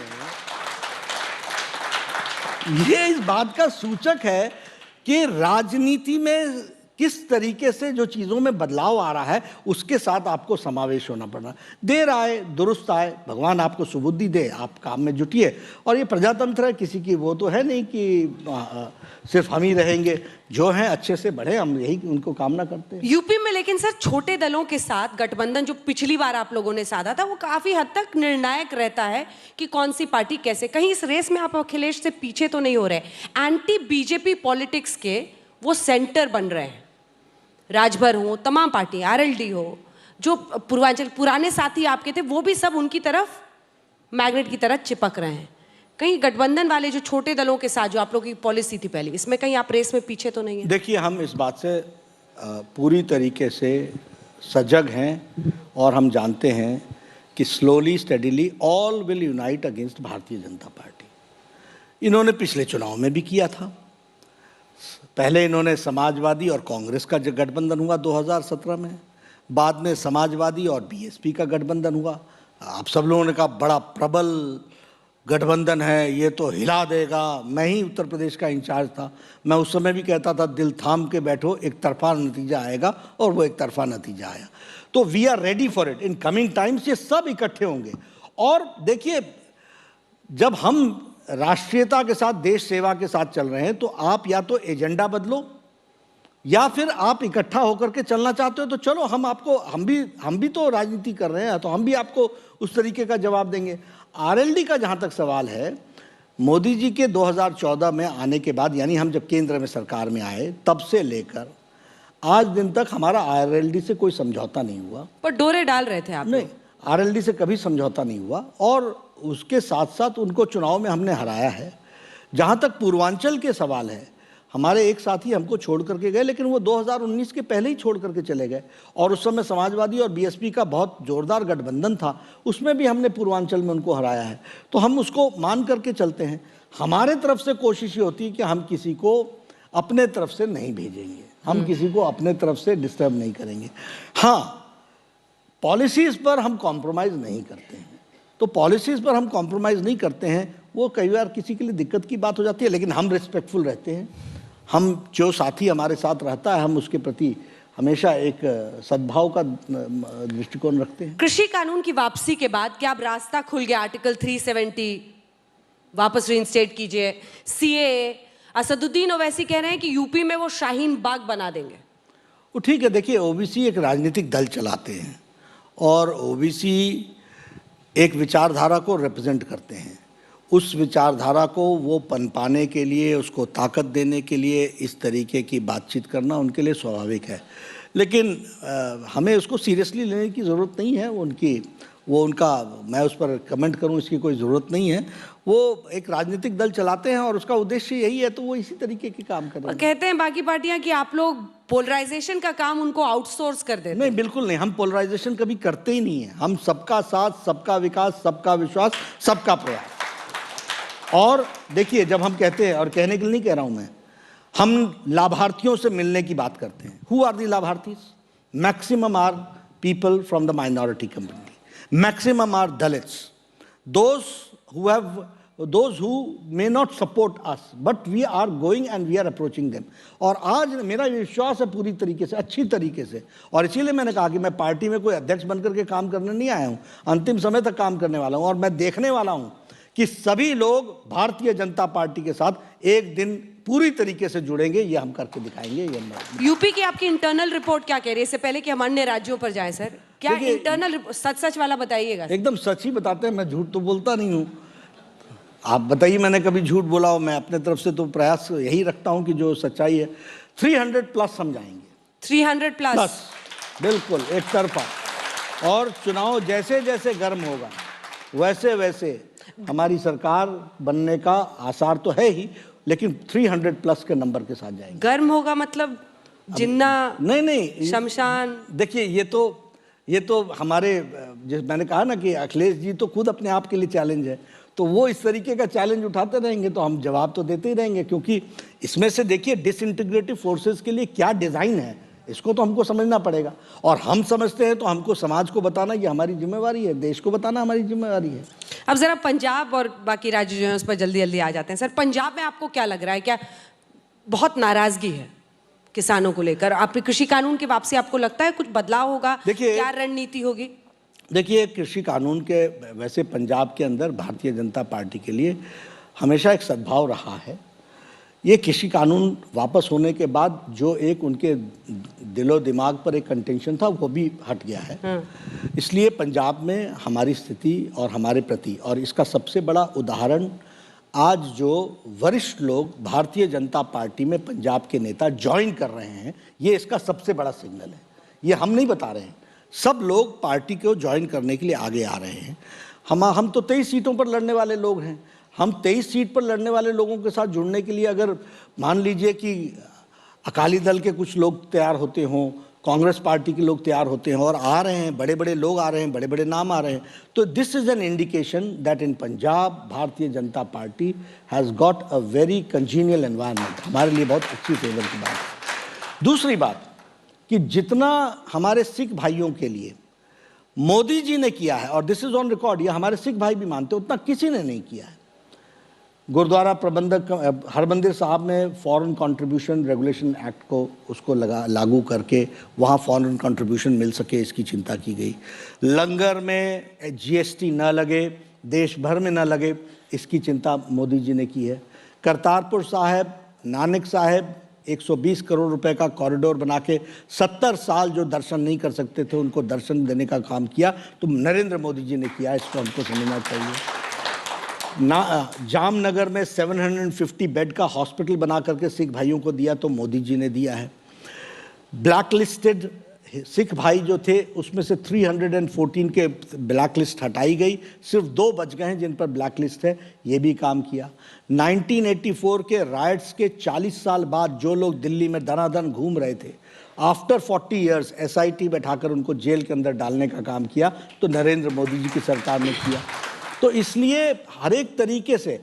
ये इस बात का सूचक है कि राजनीति में किस तरीके से जो चीज़ों में बदलाव आ रहा है, उसके साथ आपको समावेश होना पड़ रहा है। देर आए दुरुस्त आए, भगवान आपको सुबुद्धि दे, आप काम में जुटिए। और ये प्रजातंत्र है, किसी की वो तो है नहीं कि सिर्फ हम ही रहेंगे, जो हैं अच्छे से बढ़े, हम यही उनको कामना करते हैं। यूपी में लेकिन सर छोटे दलों के साथ गठबंधन जो पिछली बार आप लोगों ने साधा था, वो काफी हद तक निर्णायक रहता है कि कौन सी पार्टी कैसे। कहीं इस रेस में आप अखिलेश से पीछे तो नहीं हो रहे? एंटी बीजेपी पॉलिटिक्स के वो सेंटर बन रहे हैं, राजभर हो, तमाम पार्टी, आरएलडी हो, जो पूर्वांचल पुराने साथी आपके थे, वो भी सब उनकी तरफ मैग्नेट की तरह चिपक रहे हैं। कहीं गठबंधन वाले जो छोटे दलों के साथ जो आप लोगों की पॉलिसी थी पहले, इसमें कहीं आप रेस में पीछे तो नहीं है? देखिए, हम इस बात से पूरी तरीके से सजग हैं और हम जानते हैं कि slowly steadily all will unite against भारतीय जनता पार्टी। इन्होंने पिछले चुनाव में भी किया था। पहले इन्होंने समाजवादी और कांग्रेस का जो गठबंधन हुआ 2017 में, बाद में समाजवादी और बीएसपी का गठबंधन हुआ। आप सब लोगों ने कहा बड़ा प्रबल गठबंधन है, ये तो हिला देगा। मैं ही उत्तर प्रदेश का इंचार्ज था, मैं उस समय भी कहता था दिल थाम के बैठो, एक तरफा नतीजा आएगा, और वो एक तरफा नतीजा आया। तो we are ready for it. In coming times ये सब इकट्ठे होंगे। और देखिए, जब हम राष्ट्रीयता के साथ, देश सेवा के साथ चल रहे हैं, तो आप या तो एजेंडा बदलो या फिर आप इकट्ठा होकर के चलना चाहते हो तो चलो, हम भी तो राजनीति कर रहे हैं, तो हम भी आपको उस तरीके का जवाब देंगे। आरएलडी का जहाँ तक सवाल है, मोदी जी के 2014 में आने के बाद, यानी हम जब केंद्र में सरकार में आए, तब से लेकर आज दिन तक हमारा आरएलडी से कोई समझौता नहीं हुआ। पर डोरे डाल रहे थे आप? नहीं, आरएलडी से कभी समझौता नहीं हुआ और उसके साथ साथ उनको चुनाव में हमने हराया है। जहाँ तक पूर्वांचल के सवाल है, हमारे एक साथी हमको छोड़ करके गए, लेकिन वो 2019 के पहले ही छोड़ करके चले गए, और उस समय समाजवादी और बीएसपी का बहुत जोरदार गठबंधन था, उसमें भी हमने पूर्वांचल में उनको हराया है। तो हम उसको मान करके चलते हैं। हमारे तरफ से कोशिश ये होती है कि हम किसी को अपने तरफ से नहीं भेजेंगे, हम किसी को अपने तरफ से डिस्टर्ब नहीं करेंगे। हाँ, पॉलिसीज़ पर हम कॉम्प्रोमाइज़ नहीं करते हैं। तो पॉलिसीज़ पर हम कॉम्प्रोमाइज़ नहीं करते हैं, वो कई बार किसी के लिए दिक्कत की बात हो जाती है, लेकिन हम रिस्पेक्टफुल रहते हैं। हम जो साथी हमारे साथ रहता है हम उसके प्रति हमेशा एक सद्भाव का दृष्टिकोण रखते हैं। कृषि कानून की वापसी के बाद क्या अब रास्ता खुल गया? आर्टिकल 370 वापस रीइंस्टेट कीजिए, सीएए, असदुद्दीन ओवैसी कह रहे हैं कि यूपी में वो शाहीन बाग बना देंगे। वो ठीक है, देखिए ओबीसी एक राजनीतिक दल चलाते हैं और ओबीसी एक विचारधारा को रिप्रेजेंट करते हैं। उस विचारधारा को वो पनपाने के लिए, उसको ताकत देने के लिए इस तरीके की बातचीत करना उनके लिए स्वाभाविक है, लेकिन हमें उसको सीरियसली लेने की ज़रूरत नहीं है। उनका मैं उस पर कमेंट करूं इसकी कोई ज़रूरत नहीं है। वो एक राजनीतिक दल चलाते हैं और उसका उद्देश्य यही है, तो वो इसी तरीके के काम कर रहे हैं। कहते हैं बाकी पार्टियां कि आप लोग पोलराइजेशन का काम उनको आउटसोर्स कर देते हैं। नहीं, बिल्कुल नहीं, हम पोलराइजेशन कभी करते ही नहीं है। हम सबका साथ, सबका विकास, सबका विश्वास, सबका प्रयास। और देखिए, जब हम कहते हैं, और कहने के लिए नहीं कह रहा हूं मैं, हम लाभार्थियों से मिलने की बात करते हैं। हु आर दी लाभार्थीज? Maximum are people from the minority community, maximum are Dalits, those who may not support us, but we are going and we are approaching them। और आज मेरा विश्वास है पूरी तरीके से, अच्छी तरीके से, और इसीलिए मैंने कहा कि मैं पार्टी में कोई अध्यक्ष बनकर के काम करने नहीं आया हूं, अंतिम समय तक काम करने वाला हूं। और मैं देखने वाला हूं कि सभी लोग भारतीय जनता पार्टी के साथ एक दिन पूरी तरीके से जुड़ेंगे। ये हम करके दिखाएंगे। ये यूपी की आपकी इंटरनल रिपोर्ट क्या कह रही है? इससे पहले कि हम अन्य राज्यों पर जाएं सर, क्या इंटरनल सच वाला बताइएगा। एकदम सच ही बताते हैं, मैं झूठ तो बोलता नहीं हूँ। आप बताइए मैंने कभी झूठ बोला हो? मैं अपने तरफ से तो प्रयास यही रखता हूँ कि जो सच्चाई है 300+ हम जाएंगे। 300+? बिल्कुल, एक तरफा। और चुनाव जैसे जैसे गर्म होगा वैसे वैसे हमारी सरकार बनने का आसार तो है ही, लेकिन 300+ के नंबर के साथ जाएंगे। गर्म होगा मतलब जिन्ना? नहीं, शमशान। देखिए, ये तो हमारे, जिस मैंने कहा ना कि अखिलेश जी तो खुद अपने आप के लिए चैलेंज है, तो वो इस तरीके का चैलेंज उठाते रहेंगे तो हम जवाब तो देते ही रहेंगे। क्योंकि इसमें से देखिए डिसइंटीग्रेटिव फोर्सेस के लिए क्या डिज़ाइन है, इसको तो हमको समझना पड़ेगा। और हम समझते हैं तो हमको समाज को बताना ये हमारी जिम्मेवारी है, देश को बताना हमारी जिम्मेवारी है। अब जरा पंजाब और बाकी राज्य जो हैं उस पर जल्दी जल्दी आ जाते हैं। सर, पंजाब में आपको क्या लग रहा है? क्या बहुत नाराजगी है किसानों को लेकर? आपके कृषि कानून की वापसी आपको लगता है कुछ बदलाव होगा? देखिए, क्या रणनीति होगी? देखिए, कृषि कानून के वैसे पंजाब के अंदर भारतीय जनता पार्टी के लिए हमेशा एक सद्भाव रहा है। ये कृषि कानून वापस होने के बाद जो एक उनके दिलो दिमाग पर एक कंटेंशन था वो भी हट गया है। इसलिए पंजाब में हमारी स्थिति और हमारे प्रति, और इसका सबसे बड़ा उदाहरण आज जो वरिष्ठ लोग भारतीय जनता पार्टी में पंजाब के नेता ज्वाइन कर रहे हैं, ये इसका सबसे बड़ा सिग्नल है। ये हम नहीं बता रहे हैं, सब लोग पार्टी को ज्वाइन करने के लिए आगे आ रहे हैं। हम तो 23 सीटों पर लड़ने वाले लोग हैं। हम 23 सीट पर लड़ने वाले लोगों के साथ जुड़ने के लिए अगर मान लीजिए कि अकाली दल के कुछ लोग तैयार होते हों, कांग्रेस पार्टी के लोग तैयार होते हैं और आ रहे हैं, बड़े बड़े लोग आ रहे हैं, बड़े बड़े नाम आ रहे हैं, तो this is an indication that in Punjab भारतीय Janata party has got a very congenial environment. हमारे लिए बहुत अच्छी फेवर की बात है। दूसरी बात कि जितना हमारे सिख भाइयों के लिए मोदी जी ने किया है, और दिस इज़ ऑन रिकॉर्ड, ये हमारे सिख भाई भी मानते हैं, उतना किसी ने नहीं किया है। गुरुद्वारा प्रबंधक हरमंदिर साहब ने फॉरेन कंट्रीब्यूशन रेगुलेशन एक्ट को उसको लागू करके वहाँ फॉरेन कंट्रीब्यूशन मिल सके, इसकी चिंता की गई। लंगर में जीएसटी न लगे, देश भर में न लगे, इसकी चिंता मोदी जी ने की है। करतारपुर साहिब, नानक साहिब 120 करोड़ रुपए का कॉरिडोर बना के 70 साल जो दर्शन नहीं कर सकते थे उनको दर्शन देने का काम किया, तो नरेंद्र मोदी जी ने किया, इसको हमको समझना चाहिए। जामनगर में 750 बेड का हॉस्पिटल बना करके सिख भाइयों को दिया, तो मोदी जी ने दिया है। ब्लैक लिस्टेड सिख भाई जो थे उसमें से 314 के ब्लैक लिस्ट हटाई गई, सिर्फ 2 बच गए हैं जिन पर ब्लैक लिस्ट है, ये भी काम किया। 1984 के राइट्स के 40 साल बाद जो लोग दिल्ली में दनादन घूम रहे थे, आफ्टर 40 ईयर्स SIT बैठाकर उनको जेल के अंदर डालने का काम किया, तो नरेंद्र मोदी जी की सरकार ने किया। तो इसलिए हर एक तरीके से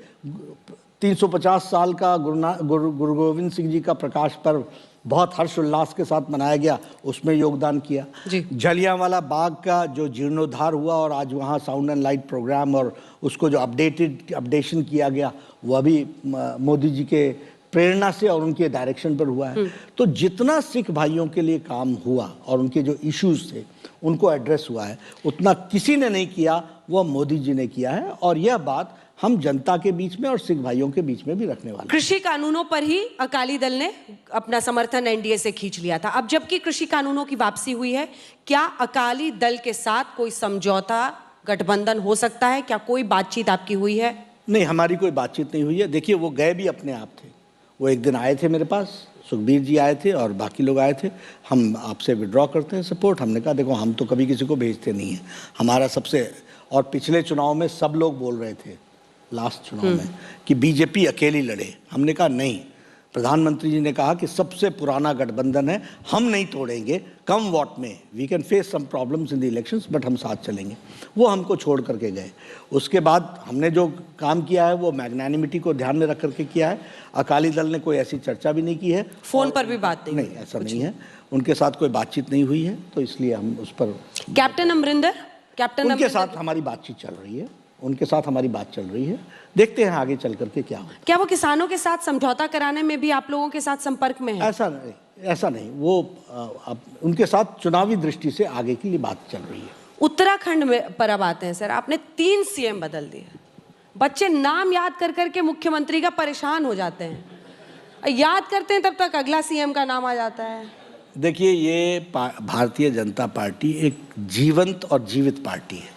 350 साल का गुरु गोविंद सिंह जी का प्रकाश पर्व बहुत हर्षोल्लास के साथ मनाया गया, उसमें योगदान किया। जलियांवाला बाग का जो जीर्णोद्धार हुआ और आज वहाँ साउंड एंड लाइट प्रोग्राम और उसको जो अपडेशन किया गया, वह भी मोदी जी के प्रेरणा से और उनके डायरेक्शन पर हुआ है। तो जितना सिख भाइयों के लिए काम हुआ और उनके जो इश्यूज थे उनको एड्रेस हुआ है, उतना किसी ने नहीं किया, वो मोदी जी ने किया है। और यह बात हम जनता के बीच में और सिख भाइयों के बीच में भी रखने वाले हैं। कृषि कानूनों पर ही अकाली दल ने अपना समर्थन एनडीए से खींच लिया था। अब जबकि कृषि कानूनों की वापसी हुई है, क्या अकाली दल के साथ कोई समझौता गठबंधन हो सकता है? क्या कोई बातचीत आपकी हुई है? नहीं, हमारी कोई बातचीत नहीं हुई है। देखिए, वो गए भी अपने आप थे। वो एक दिन आए थे मेरे पास, सुखबीर जी आए थे और बाकी लोग आए थे, हम आपसे विड्रॉ करते हैं सपोर्ट। हमने कहा देखो, हम तो कभी किसी को भेजते नहीं हैं। हमारा सबसे, और पिछले चुनाव में सब लोग बोल रहे थे, लास्ट चुनाव में, कि बीजेपी अकेली लड़े। हमने कहा नहीं, प्रधानमंत्री जी ने कहा कि सबसे पुराना गठबंधन है, हम नहीं तोड़ेंगे, कम वोट में। We can face some problems in the elections, but हम साथ चलेंगे। वो हमको छोड़ करके गए। उसके बाद हमने जो काम किया है वो मैग्नानिमिटी को ध्यान में रख करके किया है। अकाली दल ने कोई ऐसी चर्चा भी नहीं की है। फोन पर भी बात नहीं? नहीं, ऐसा नहीं है। उनके साथ कोई बातचीत नहीं हुई है, तो इसलिए हम उस पर। कैप्टन अमरिंदर, उनके साथ हमारी बातचीत चल रही है, उनके साथ हमारी बात चल रही है। देखते हैं आगे चल करके क्या हो। क्या वो किसानों के साथ समझौता कराने में भी आप लोगों के साथ संपर्क में है? ऐसा नहीं। वो अब उनके साथ चुनावी दृष्टि से आगे के लिए बात चल रही है। उत्तराखंड में पर अब आते हैं सर, आपने 3 सीएम बदल दिए। बच्चे नाम याद कर करके मुख्यमंत्री का परेशान हो जाते हैं, याद करते हैं तब तक अगला सीएम का नाम आ जाता है। देखिए, ये भारतीय जनता पार्टी एक जीवंत और जीवित पार्टी है।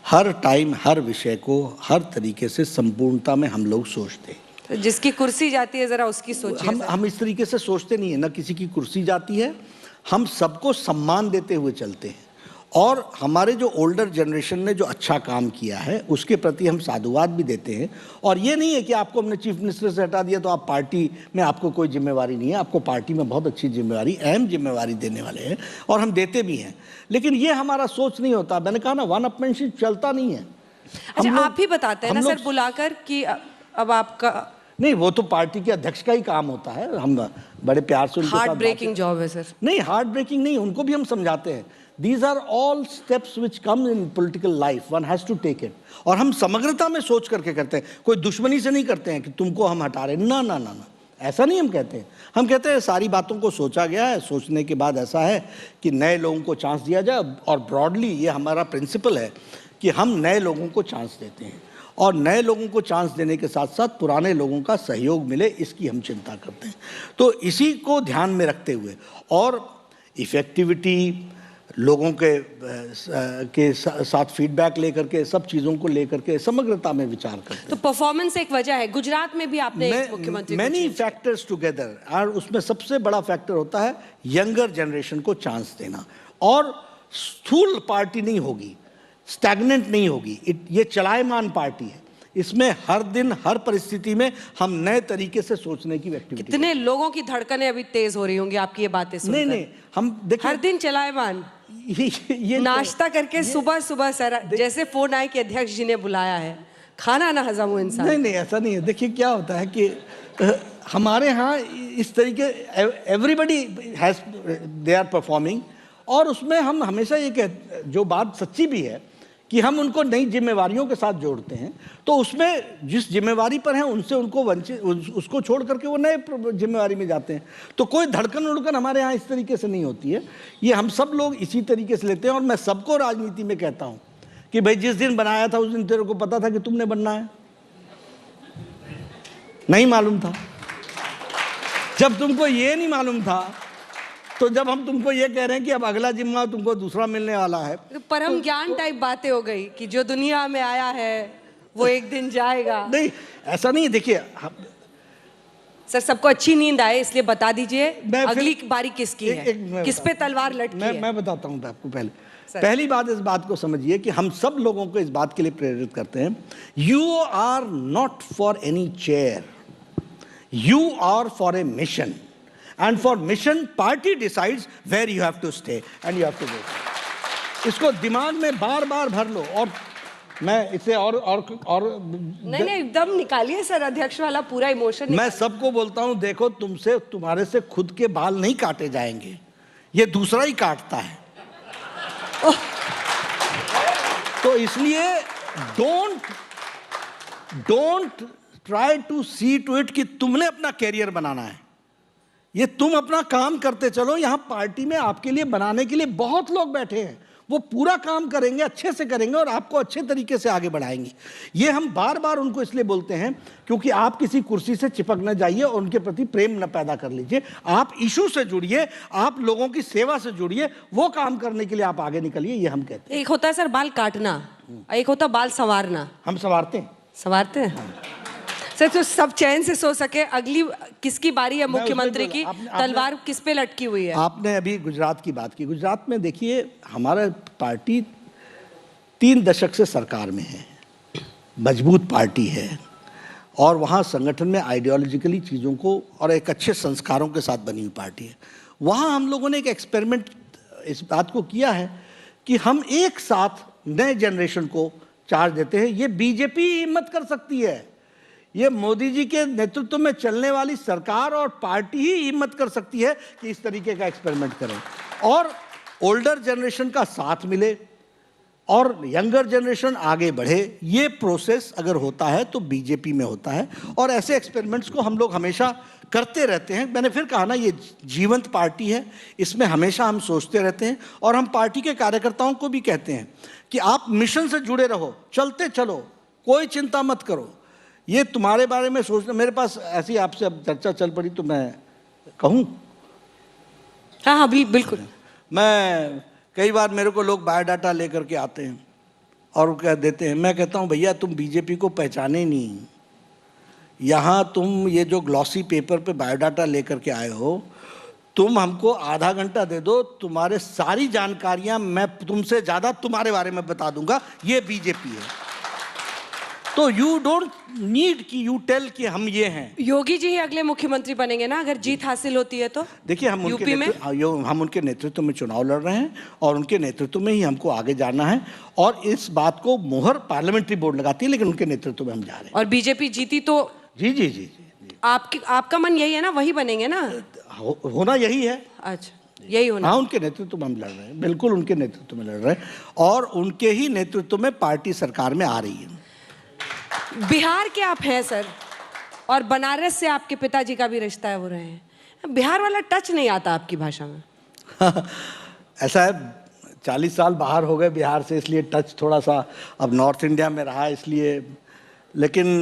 हर टाइम हर विषय को हर तरीके से संपूर्णता में हम लोग सोचते हैं। तो जिसकी कुर्सी जाती है जरा उसकी सोचिए। हम इस तरीके से सोचते नहीं है, ना किसी की कुर्सी जाती है। हम सबको सम्मान देते हुए चलते हैं, और हमारे जो ओल्डर जनरेशन ने जो अच्छा काम किया है उसके प्रति हम साधुवाद भी देते हैं। और ये नहीं है कि आपको हमने चीफ मिनिस्टर से हटा दिया तो आप पार्टी में आपको कोई जिम्मेवारी नहीं है। आपको पार्टी में बहुत अच्छी जिम्मेवारी, अहम जिम्मेवारी देने वाले हैं, और हम देते भी हैं। लेकिन ये हमारा सोच नहीं होता। मैंने कहा ना, वन अपमेंटशिप चलता नहीं है। अच्छा, आप ही बताते हैं ना सर बुलाकर कि अब आपका। नहीं, वो तो पार्टी के अध्यक्ष का ही काम होता है। हम बड़े प्यार से उनके साथ हार्ट ब्रेकिंग जॉब है सर। नहीं, हार्ट ब्रेकिंग नहीं, उनको भी हम समझाते हैं। These are all steps which come in political life. One has to take it. और हम समग्रता में सोच करके करते हैं। कोई दुश्मनी से नहीं करते हैं कि तुमको हम हटा रहे। ना ना ना ना, ऐसा नहीं हम कहते हैं। हम कहते हैं सारी बातों को सोचा गया है, सोचने के बाद ऐसा है कि नए लोगों को चांस दिया जाए। और ब्रॉडली ये हमारा प्रिंसिपल है कि हम नए लोगों को चांस देते हैं, और नए लोगों को चांस देने के साथ साथ पुराने लोगों का सहयोग मिले, इसकी हम चिंता करते हैं। तो इसी को ध्यान में रखते हुए और इफेक्टिविटी, लोगों के साथ फीडबैक लेकर के, सब चीज़ों को लेकर के समग्रता में विचार करते हैं। तो परफॉर्मेंस एक वजह है। गुजरात में भी आपने मुख्यमंत्री मैनी फैक्टर्स टुगेदर, और उसमें सबसे बड़ा फैक्टर होता है यंगर जनरेशन को चांस देना। और स्थूल पार्टी नहीं होगी, स्टैग्नेंट नहीं होगी, ये चलायमान पार्टी है। इसमें हर दिन हर परिस्थिति में हम नए तरीके से सोचने की एक्टिविटी। कितने लोगों की धड़कनें अभी तेज हो रही होंगी आपकी ये बातें सुनकर। नहीं, हम देखिए, हर दिन चलायमान ये नाश्ता करके सुबह सुबह सर, जैसे फोन आए कि अध्यक्ष जी ने बुलाया है, खाना ना हजम हो इंसान। नहीं, ऐसा नहीं है। देखिए, क्या होता है कि हमारे यहाँ इस तरीके everybody has, they are performing, और उसमें हम हमेशा ये कहते, जो बात सच्ची भी है, कि हम उनको नई जिम्मेवारियों के साथ जोड़ते हैं। तो उसमें जिस जिम्मेवारी पर हैं उनसे उनको वंचित, उसको छोड़ करके वो नए जिम्मेवारी में जाते हैं। तो कोई धड़कन उड़कन हमारे यहाँ इस तरीके से नहीं होती है। ये हम सब लोग इसी तरीके से लेते हैं। और मैं सबको राजनीति में कहता हूँ कि भाई, जिस दिन बनाया था उस दिन तेरे को पता था कि तुमने बनना है? नहीं मालूम था। जब तुमको ये नहीं मालूम था, तो जब हम तुमको ये कह रहे हैं कि अब अगला जिम्मा तुमको दूसरा मिलने वाला है, तो परम ज्ञान टाइप बातें हो गई कि जो दुनिया में आया है वो एक दिन जाएगा। नहीं, ऐसा नहीं। देखिए सर, सबको अच्छी नींद आए इसलिए बता दीजिए अगली बारी किसकी है, किस पे तलवार लटकी है। मैं बताता हूँ आपको। पहली बात, इस बात को समझिए कि हम सब लोगों को इस बात के लिए प्रेरित करते हैं, you are not for any chair, you are for a mission. And for mission, party decides where you have to stay and you have to go. इसको दिमाग में बार बार भर लो। और मैं इसे और नहीं, एकदम निकालिए सर, अध्यक्ष वाला पूरा इमोशन। मैं सबको बोलता हूं, देखो, तुम्हारे से खुद के बाल नहीं काटे जाएंगे, ये दूसरा ही काटता है। तो इसलिए don't try to see to it कि तुमने अपना कैरियर बनाना है, ये तुम अपना काम करते चलो। यहाँ पार्टी में आपके लिए बनाने के लिए बहुत लोग बैठे हैं, वो पूरा काम करेंगे, अच्छे से करेंगे और आपको अच्छे तरीके से आगे बढ़ाएंगे। ये हम बार बार उनको इसलिए बोलते हैं क्योंकि आप किसी कुर्सी से चिपक न जाइए और उनके प्रति प्रेम न पैदा कर लीजिए। आप इशू से जुड़िए, आप लोगों की सेवा से जुड़िए, वो काम करने के लिए आप आगे निकलिए, ये हम कहते हैं। एक होता है सर बाल काटना, एक होता बाल संवारना। हम संवारते हैं। संवारते हैं सर, तो सब चैन से सो सके। अगली किसकी बारी है मुख्यमंत्री की? तलवार किस पे लटकी हुई है? आपने अभी गुजरात की बात की। गुजरात में देखिए, हमारा पार्टी 3 दशक से सरकार में है, मजबूत पार्टी है और वहाँ संगठन में आइडियोलॉजिकली चीज़ों को और एक अच्छे संस्कारों के साथ बनी हुई पार्टी है। वहाँ हम लोगों ने एक एक्सपेरिमेंट इस बात को किया है कि हम एक साथ नए जनरेशन को चार्ज देते हैं। ये बीजेपी हिम्मत कर सकती है, ये मोदी जी के नेतृत्व में चलने वाली सरकार और पार्टी ही हिम्मत कर सकती है कि इस तरीके का एक्सपेरिमेंट करें और ओल्डर जनरेशन का साथ मिले और यंगर जनरेशन आगे बढ़े। ये प्रोसेस अगर होता है तो बीजेपी में होता है और ऐसे एक्सपेरिमेंट्स को हम लोग हमेशा करते रहते हैं। मैंने फिर कहा ना, ये जीवंत पार्टी है, इसमें हमेशा हम सोचते रहते हैं और हम पार्टी के कार्यकर्ताओं को भी कहते हैं कि आप मिशन से जुड़े रहो, चलते चलो, कोई चिंता मत करो। ये तुम्हारे बारे में सोचना, मेरे पास ऐसी आपसे अब चर्चा चल पड़ी तो मैं कहूँ। हाँ हाँ बिल्कुल। मैं कई बार मेरे को लोग बायोडाटा लेकर के आते हैं और कह देते हैं, मैं कहता हूँ भैया तुम बीजेपी को पहचाने नहीं। यहाँ तुम ये जो ग्लॉसी पेपर पे बायोडाटा लेकर के आए हो, तुम हमको आधा घंटा दे दो, तुम्हारे सारी जानकारियाँ मैं तुमसे ज़्यादा तुम्हारे बारे में बता दूंगा। ये बीजेपी है। तो यू डोंट नीड कि यू टेल कि हम ये हैं। योगी जी ही अगले मुख्यमंत्री बनेंगे ना अगर जीत हासिल होती है तो? देखिए, हम उनके नेतृत्व में चुनाव लड़ रहे हैं और उनके नेतृत्व में ही हमको आगे जाना है और इस बात को मोहर पार्लियामेंट्री बोर्ड लगाती है, लेकिन उनके नेतृत्व में हम जा रहे हैं। और बीजेपी जीती तो? जी जी जी जी। आपका मन यही है ना, वही बनेंगे ना? होना यही है। अच्छा, यही होना। हाँ, उनके नेतृत्व में हम लड़ रहे हैं, बिल्कुल उनके नेतृत्व में लड़ रहे हैं और उनके ही नेतृत्व में पार्टी सरकार में आ रही है। बिहार के आप हैं सर, और बनारस से आपके पिताजी का भी रिश्ता है, वो रहे हैं। बिहार वाला टच नहीं आता आपकी भाषा में। ऐसा है, 40 साल बाहर हो गए बिहार से, इसलिए टच थोड़ा सा अब नॉर्थ इंडिया में रहा इसलिए। लेकिन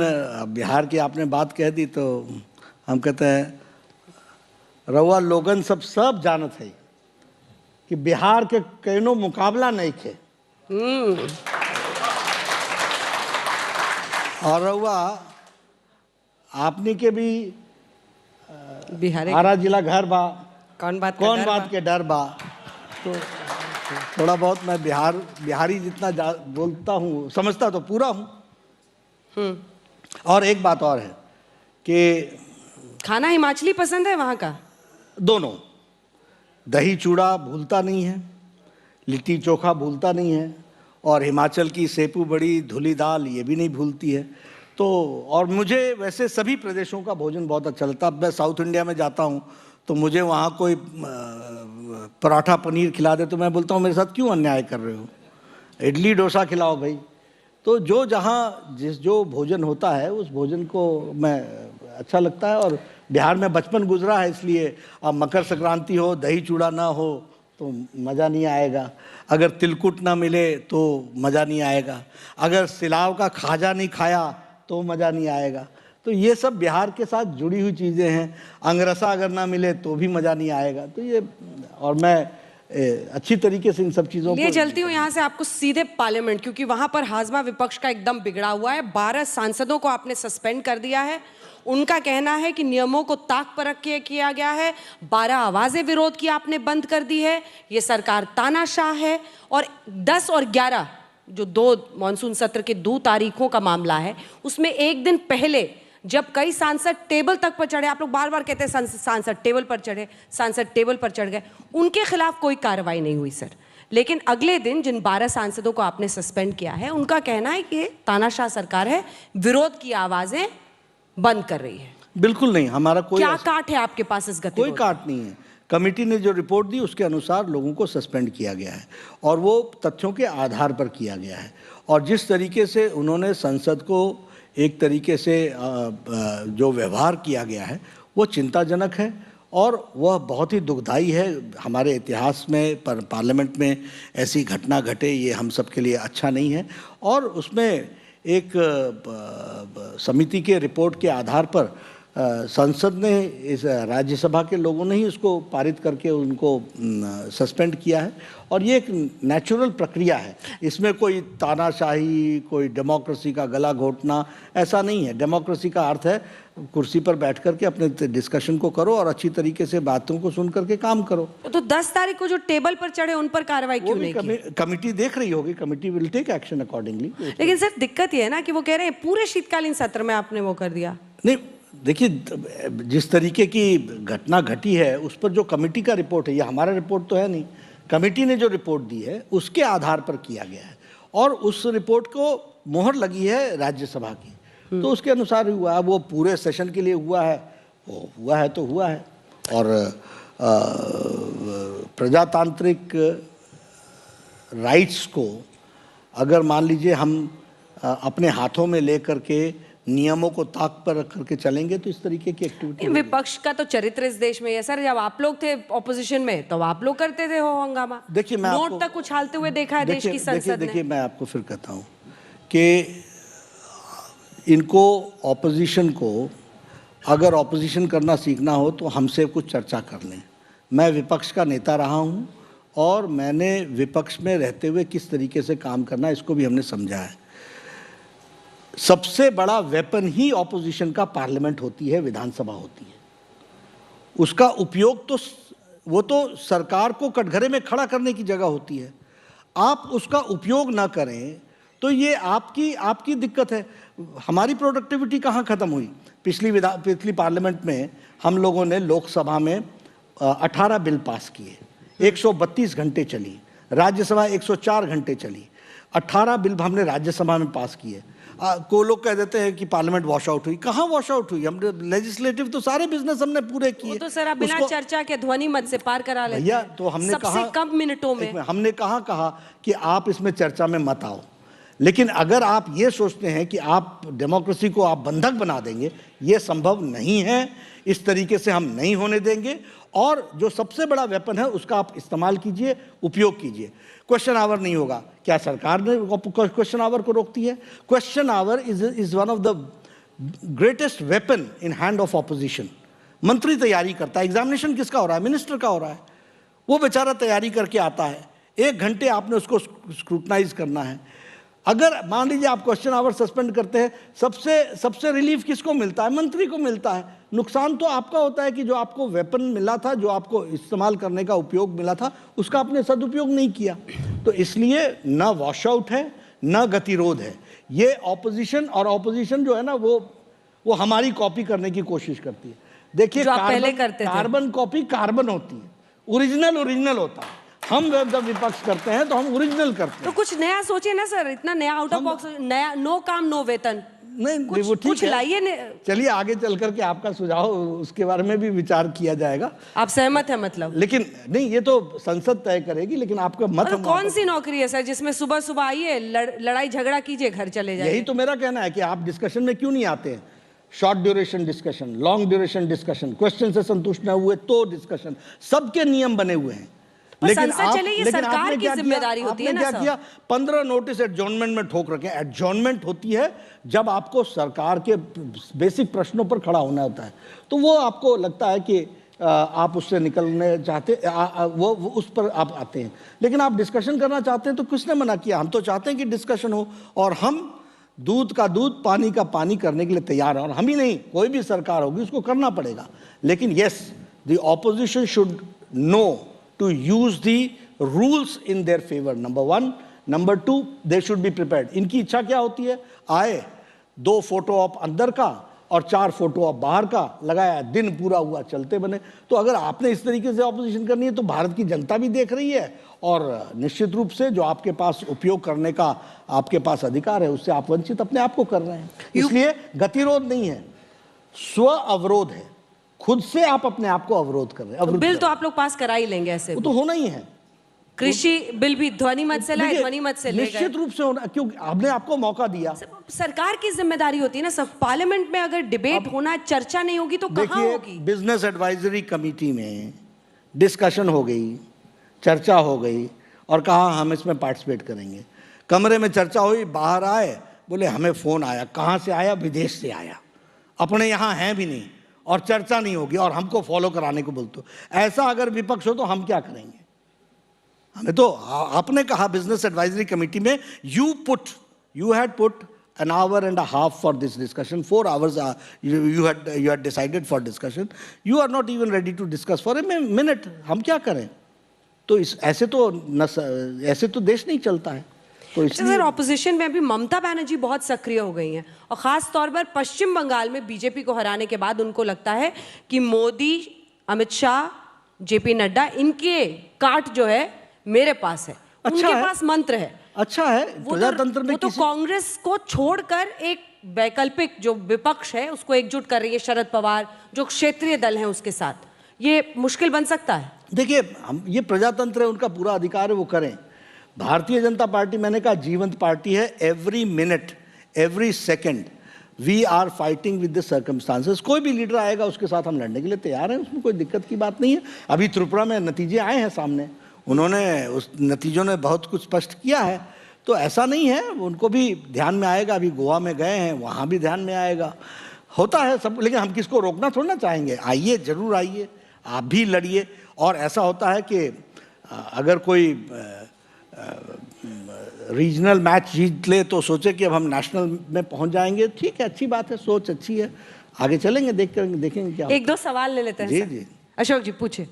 बिहार की आपने बात कह दी तो हम कहते हैं, रउआ लोगन सब जानत है कि बिहार के कौनो मुकाबला नहीं थे। और रउआ आपने के भी बिहार आरा जिला घर बा, कौन बात के डर बा। तो थोड़ा बहुत मैं बिहारी जितना बोलता हूँ, समझता तो पूरा हूँ। और एक बात और है कि खाना हिमाचली पसंद है वहाँ का? दोनों, दही चूड़ा भूलता नहीं है, लिट्टी चोखा भूलता नहीं है और हिमाचल की सेपू बड़ी, धुली दाल ये भी नहीं भूलती है। तो और मुझे वैसे सभी प्रदेशों का भोजन बहुत अच्छा लगता है। अब मैं साउथ इंडिया में जाता हूँ तो मुझे वहाँ कोई पराठा पनीर खिला दे तो मैं बोलता हूँ मेरे साथ क्यों अन्याय कर रहे हो, इडली डोसा खिलाओ भाई। तो जो भोजन होता है उस भोजन को मैं अच्छा लगता है और बिहार में बचपन गुजरा है, इसलिए अब मकर संक्रांति हो, दही चूड़ा ना हो तो मज़ा नहीं आएगा, अगर तिलकुट ना मिले तो मज़ा नहीं आएगा, अगर सिलाव का खाजा नहीं खाया तो मज़ा नहीं आएगा। तो ये सब बिहार के साथ जुड़ी हुई चीज़ें हैं। अंगरसा अगर ना मिले तो भी मज़ा नहीं आएगा। तो ये, और मैं अच्छी तरीके से इन सब चीज़ों को चलती हूँ यहाँ से आपको सीधे पार्लियामेंट, क्योंकि वहाँ पर हाजमा विपक्ष का एकदम बिगड़ा हुआ है। 12 सांसदों को आपने सस्पेंड कर दिया है। उनका कहना है कि नियमों को ताक पर रख के किया गया है। 12 आवाजें विरोध की आपने बंद कर दी है। ये सरकार तानाशाह है। और 10 और 11 जो 2 मानसून सत्र के 2 तारीखों का मामला है, उसमें एक दिन पहले जब कई सांसद टेबल तक पर चढ़े, आप लोग बार बार कहते हैं सांसद टेबल पर चढ़े, सांसद टेबल पर चढ़ गए, उनके खिलाफ कोई कार्रवाई नहीं हुई सर। लेकिन अगले दिन जिन 12 सांसदों को आपने सस्पेंड किया है, उनका कहना है कि तानाशाह सरकार है, विरोध की आवाजें बंद कर रही है। बिल्कुल नहीं, हमारा कोई क्या काट है आपके पास इस गति? कोई काट नहीं है। कमेटी ने जो रिपोर्ट दी उसके अनुसार लोगों को सस्पेंड किया गया है और वो तथ्यों के आधार पर किया गया है। और जिस तरीके से उन्होंने संसद को एक तरीके से जो व्यवहार किया गया है वो चिंताजनक है और वह बहुत ही दुखदाई है। हमारे इतिहास में पार्लियामेंट में ऐसी घटना घटे ये हम सब के लिए अच्छा नहीं है। और उसमें एक समिति के रिपोर्ट के आधार पर संसद ने, इस राज्यसभा के लोगों ने ही उसको पारित करके उनको सस्पेंड किया है और ये एक नेचुरल प्रक्रिया है। इसमें कोई तानाशाही, कोई डेमोक्रेसी का गला घोटना ऐसा नहीं है। डेमोक्रेसी का अर्थ है कुर्सी पर बैठ करके अपने डिस्कशन को करो और अच्छी तरीके से बातों को सुन करके काम करो। तो 10 तारीख को जो टेबल पर चढ़े उन पर कार्रवाई क्यों नहीं की? कमिटी देख रही होगी, committee will take action accordingly. लेकिन सर दिक्कत ये है ना कि वो कह रहे हैं पूरे शीतकालीन सत्र में आपने वो कर दिया। नहीं देखिए, जिस तरीके की घटना घटी है उस पर जो कमेटी का रिपोर्ट है, ये हमारा रिपोर्ट तो है नहीं, कमेटी ने जो रिपोर्ट दी है उसके आधार पर किया गया है और उस रिपोर्ट को मोहर लगी है राज्यसभा की, तो उसके अनुसार हुआ। वो पूरे सेशन के लिए हुआ है, वो हुआ है तो हुआ है। और प्रजातांत्रिक राइट्स को अगर मान लीजिए हम अपने हाथों में लेकर के नियमों को ताक पर रख करके चलेंगे तो इस तरीके की एक्टिविटी। विपक्ष का तो चरित्र इस देश में है सर, जब आप लोग थे ऑपोजिशन में तो आप लोग करते थे हो हंगामा। देखिए मैं नोट तक उछालते हुए देखा है देश की संसद ने। देखिए मैं आपको फिर कहता हूँ कि इनको ऑपोजिशन को अगर ऑपोजिशन करना सीखना हो तो हमसे कुछ चर्चा कर लें। मैं विपक्ष का नेता रहा हूँ और मैंने विपक्ष में रहते हुए किस तरीके से काम करना है इसको भी हमने समझा है। सबसे बड़ा वेपन ही ऑपोजिशन का पार्लियामेंट होती है, विधानसभा होती है। उसका उपयोग तो वो तो सरकार को कटघरे में खड़ा करने की जगह होती है। आप उसका उपयोग ना करें तो ये आपकी दिक्कत है। हमारी प्रोडक्टिविटी कहाँ ख़त्म हुई? पिछली पार्लियामेंट में हम लोगों ने लोकसभा में 18 बिल पास किए, 132 घंटे चली। राज्यसभा 104 घंटे चली। 18 बिल हमने राज्यसभा में पास किए। को लोग कह देते हैं कि पार्लियामेंट वॉश आउट हुई। कहाँ वॉश आउट हुई? हमने लेजिस्लेटिव तो सारे बिजनेस हमने पूरे किए। तो सर आप बिना चर्चा के ध्वनि मत से पार करा लेते भैया, तो हमने कहा सबसे कम मिनटों में हमने कहा कि आप इसमें चर्चा में मत आओ। लेकिन अगर आप ये सोचते हैं कि आप डेमोक्रेसी को आप बंधक बना देंगे, ये संभव नहीं है। इस तरीके से हम नहीं होने देंगे और जो सबसे बड़ा वेपन है उसका आप इस्तेमाल कीजिए, उपयोग कीजिए। क्वेश्चन आवर नहीं होगा। क्या सरकार ने क्वेश्चन आवर को रोकती है? Question our is one of the greatest weapon in hand of opposition. मंत्री तैयारी करता है, एग्जामिनेशन किसका हो रहा है? मिनिस्टर का हो रहा है। वो बेचारा तैयारी करके आता है, 1 घंटे आपने उसको स्क्रूटनाइज करना है। अगर मान लीजिए आप क्वेश्चन आवर सस्पेंड करते हैं, सबसे रिलीफ किसको मिलता है? मंत्री को मिलता है। नुकसान तो आपका होता है कि जो आपको वेपन मिला था, जो आपको इस्तेमाल करने का उपयोग मिला था, उसका आपने सदुपयोग नहीं किया। तो इसलिए ना वॉशआउट है ना गतिरोध है। ये ऑपोजिशन, और ऑपोजिशन जो है ना वो हमारी कॉपी करने की कोशिश करती है। देखिए कार्बन कॉपी कार्बन होती है, ओरिजिनल होता है। हम जब विपक्ष करते हैं तो हम ओरिजिनल करते हैं। तो कुछ नया सोचिए ना सर, इतना नया आउट ऑफ बॉक्स, नया नो काम नो वेतन। नहीं वो ठीक है, चलिए आगे चल करके आपका सुझाव उसके बारे में भी विचार किया जाएगा। आप सहमत है मतलब? लेकिन नहीं, ये तो संसद तय करेगी, लेकिन आपका मत कौन सी नौकरी है सर जिसमें सुबह सुबह आइए, लड़ाई झगड़ा कीजिए, घर चले जाइए? यही तो मेरा कहना है कि आप डिस्कशन में क्यों नहीं आते हैं। Short duration discussion, long duration discussion, question से संतुष्ट न हुए तो डिस्कशन, सबके नियम बने हुए हैं। लेकिन सरकार की जिम्मेदारी होती है ना। क्या किया? 15 नोटिस एडजॉर्नमेंट में ठोक रखे। एडजॉर्नमेंट होती है जब आपको सरकार के बेसिक प्रश्नों पर खड़ा होना होता है, तो वो आपको लगता है कि आप उससे निकलने चाहते, वो उस पर आप आते हैं। लेकिन आप डिस्कशन करना चाहते हैं तो किसने मना किया? हम तो चाहते हैं कि डिस्कशन हो और हम दूध का दूध पानी का पानी करने के लिए तैयार हैं। और हम ही नहीं, कोई भी सरकार होगी उसको करना पड़ेगा। लेकिन yes, the opposition should know to use the rules in their favor, number 1. Number 2, they should be prepared. इनकी इच्छा क्या होती है? आए, 2 फोटो ऑप अंदर का और 4 फोटो ऑप बाहर का लगाया, दिन पूरा हुआ, चलते बने। तो अगर आपने इस तरीके से ऑपोजिशन करनी है तो भारत की जनता भी देख रही है और निश्चित रूप से जो आपके पास उपयोग करने का आपके पास अधिकार है उससे आप वंचित अपने आप को कर रहे हैं। इसलिए गतिरोध नहीं है, स्व अवरोध है। खुद से आप अपने आप को अवरोध कर रहे हैं। तो बिल तो आप लोग पास करा ही लेंगे ऐसे? वो तो होना ही है। कृषि बिल भी ध्वनि मत से लाए, देखिए, ध्वनि मत से ले गए। निश्चित रूप से होना, क्यों हमने आपको मौका दिया। सरकार की जिम्मेदारी होती है ना सब। पार्लियामेंट में अगर डिबेट होना, चर्चा नहीं होगी तो कहाँ देखिए, होगी? बिजनेस एडवाइजरी कमेटी में डिस्कशन हो गई, चर्चा हो गई और कहा हम इसमें पार्टिसिपेट करेंगे। कमरे में चर्चा हुई, बाहर आए, बोले हमें फ़ोन आया। कहाँ से आया? विदेश से आया, अपने यहाँ हैं भी नहीं, और चर्चा नहीं होगी और हमको फॉलो कराने को बोलते हो। ऐसा अगर विपक्ष हो तो हम क्या करेंगे? हमें तो आपने कहा बिजनेस एडवाइजरी कमेटी में, you had put an hour and a half for this discussion, 4 hours you had decided for discussion. You are not even ready to discuss for a minute. हम क्या करें? तो ऐसे तो देश नहीं चलता है। तो सर, ऑपोजिशन में भी ममता बनर्जी बहुत सक्रिय हो गई हैं और खास तौर पर पश्चिम बंगाल में बीजेपी को हराने के बाद उनको लगता है कि मोदी, अमित शाह, जेपी नड्डा, इनके काट जो है मेरे पास है। अच्छा उनके है, पास मंत्र है। अच्छा है प्रजातंत्र में। वो तो कांग्रेस को छोड़कर एक वैकल्पिक जो विपक्ष है उसको एकजुट कर रही है, शरद पवार जो क्षेत्रीय दल है उसके साथ। ये मुश्किल बन सकता है। देखिए, हम ये प्रजातंत्र है, उनका पूरा अधिकार है, वो करें। भारतीय जनता पार्टी, मैंने कहा, जीवंत पार्टी है। Every minute, every second we are fighting with the circumstances. कोई भी लीडर आएगा उसके साथ हम लड़ने के लिए तैयार हैं, उसमें कोई दिक्कत की बात नहीं है। अभी त्रिपुरा में नतीजे आए हैं सामने, उन्होंने उस नतीजों ने बहुत कुछ स्पष्ट किया है, तो ऐसा नहीं है, उनको भी ध्यान में आएगा। अभी गोवा में गए हैं, वहाँ भी ध्यान में आएगा। होता है सब, लेकिन हम किसको रोकना थोड़ा ना चाहेंगे। आइए, जरूर आइए, आप भी लड़िए। और ऐसा होता है कि अगर कोई रीजनल मैच जीत ले तो सोचे कि अब हम नेशनल में पहुंच जाएंगे। ठीक है, अच्छी बात है, सोच अच्छी है, आगे चलेंगे, देखेंगे क्या। एक दो सवाल ले लेते हैं। जी सर। जी, अशोक जी पूछे।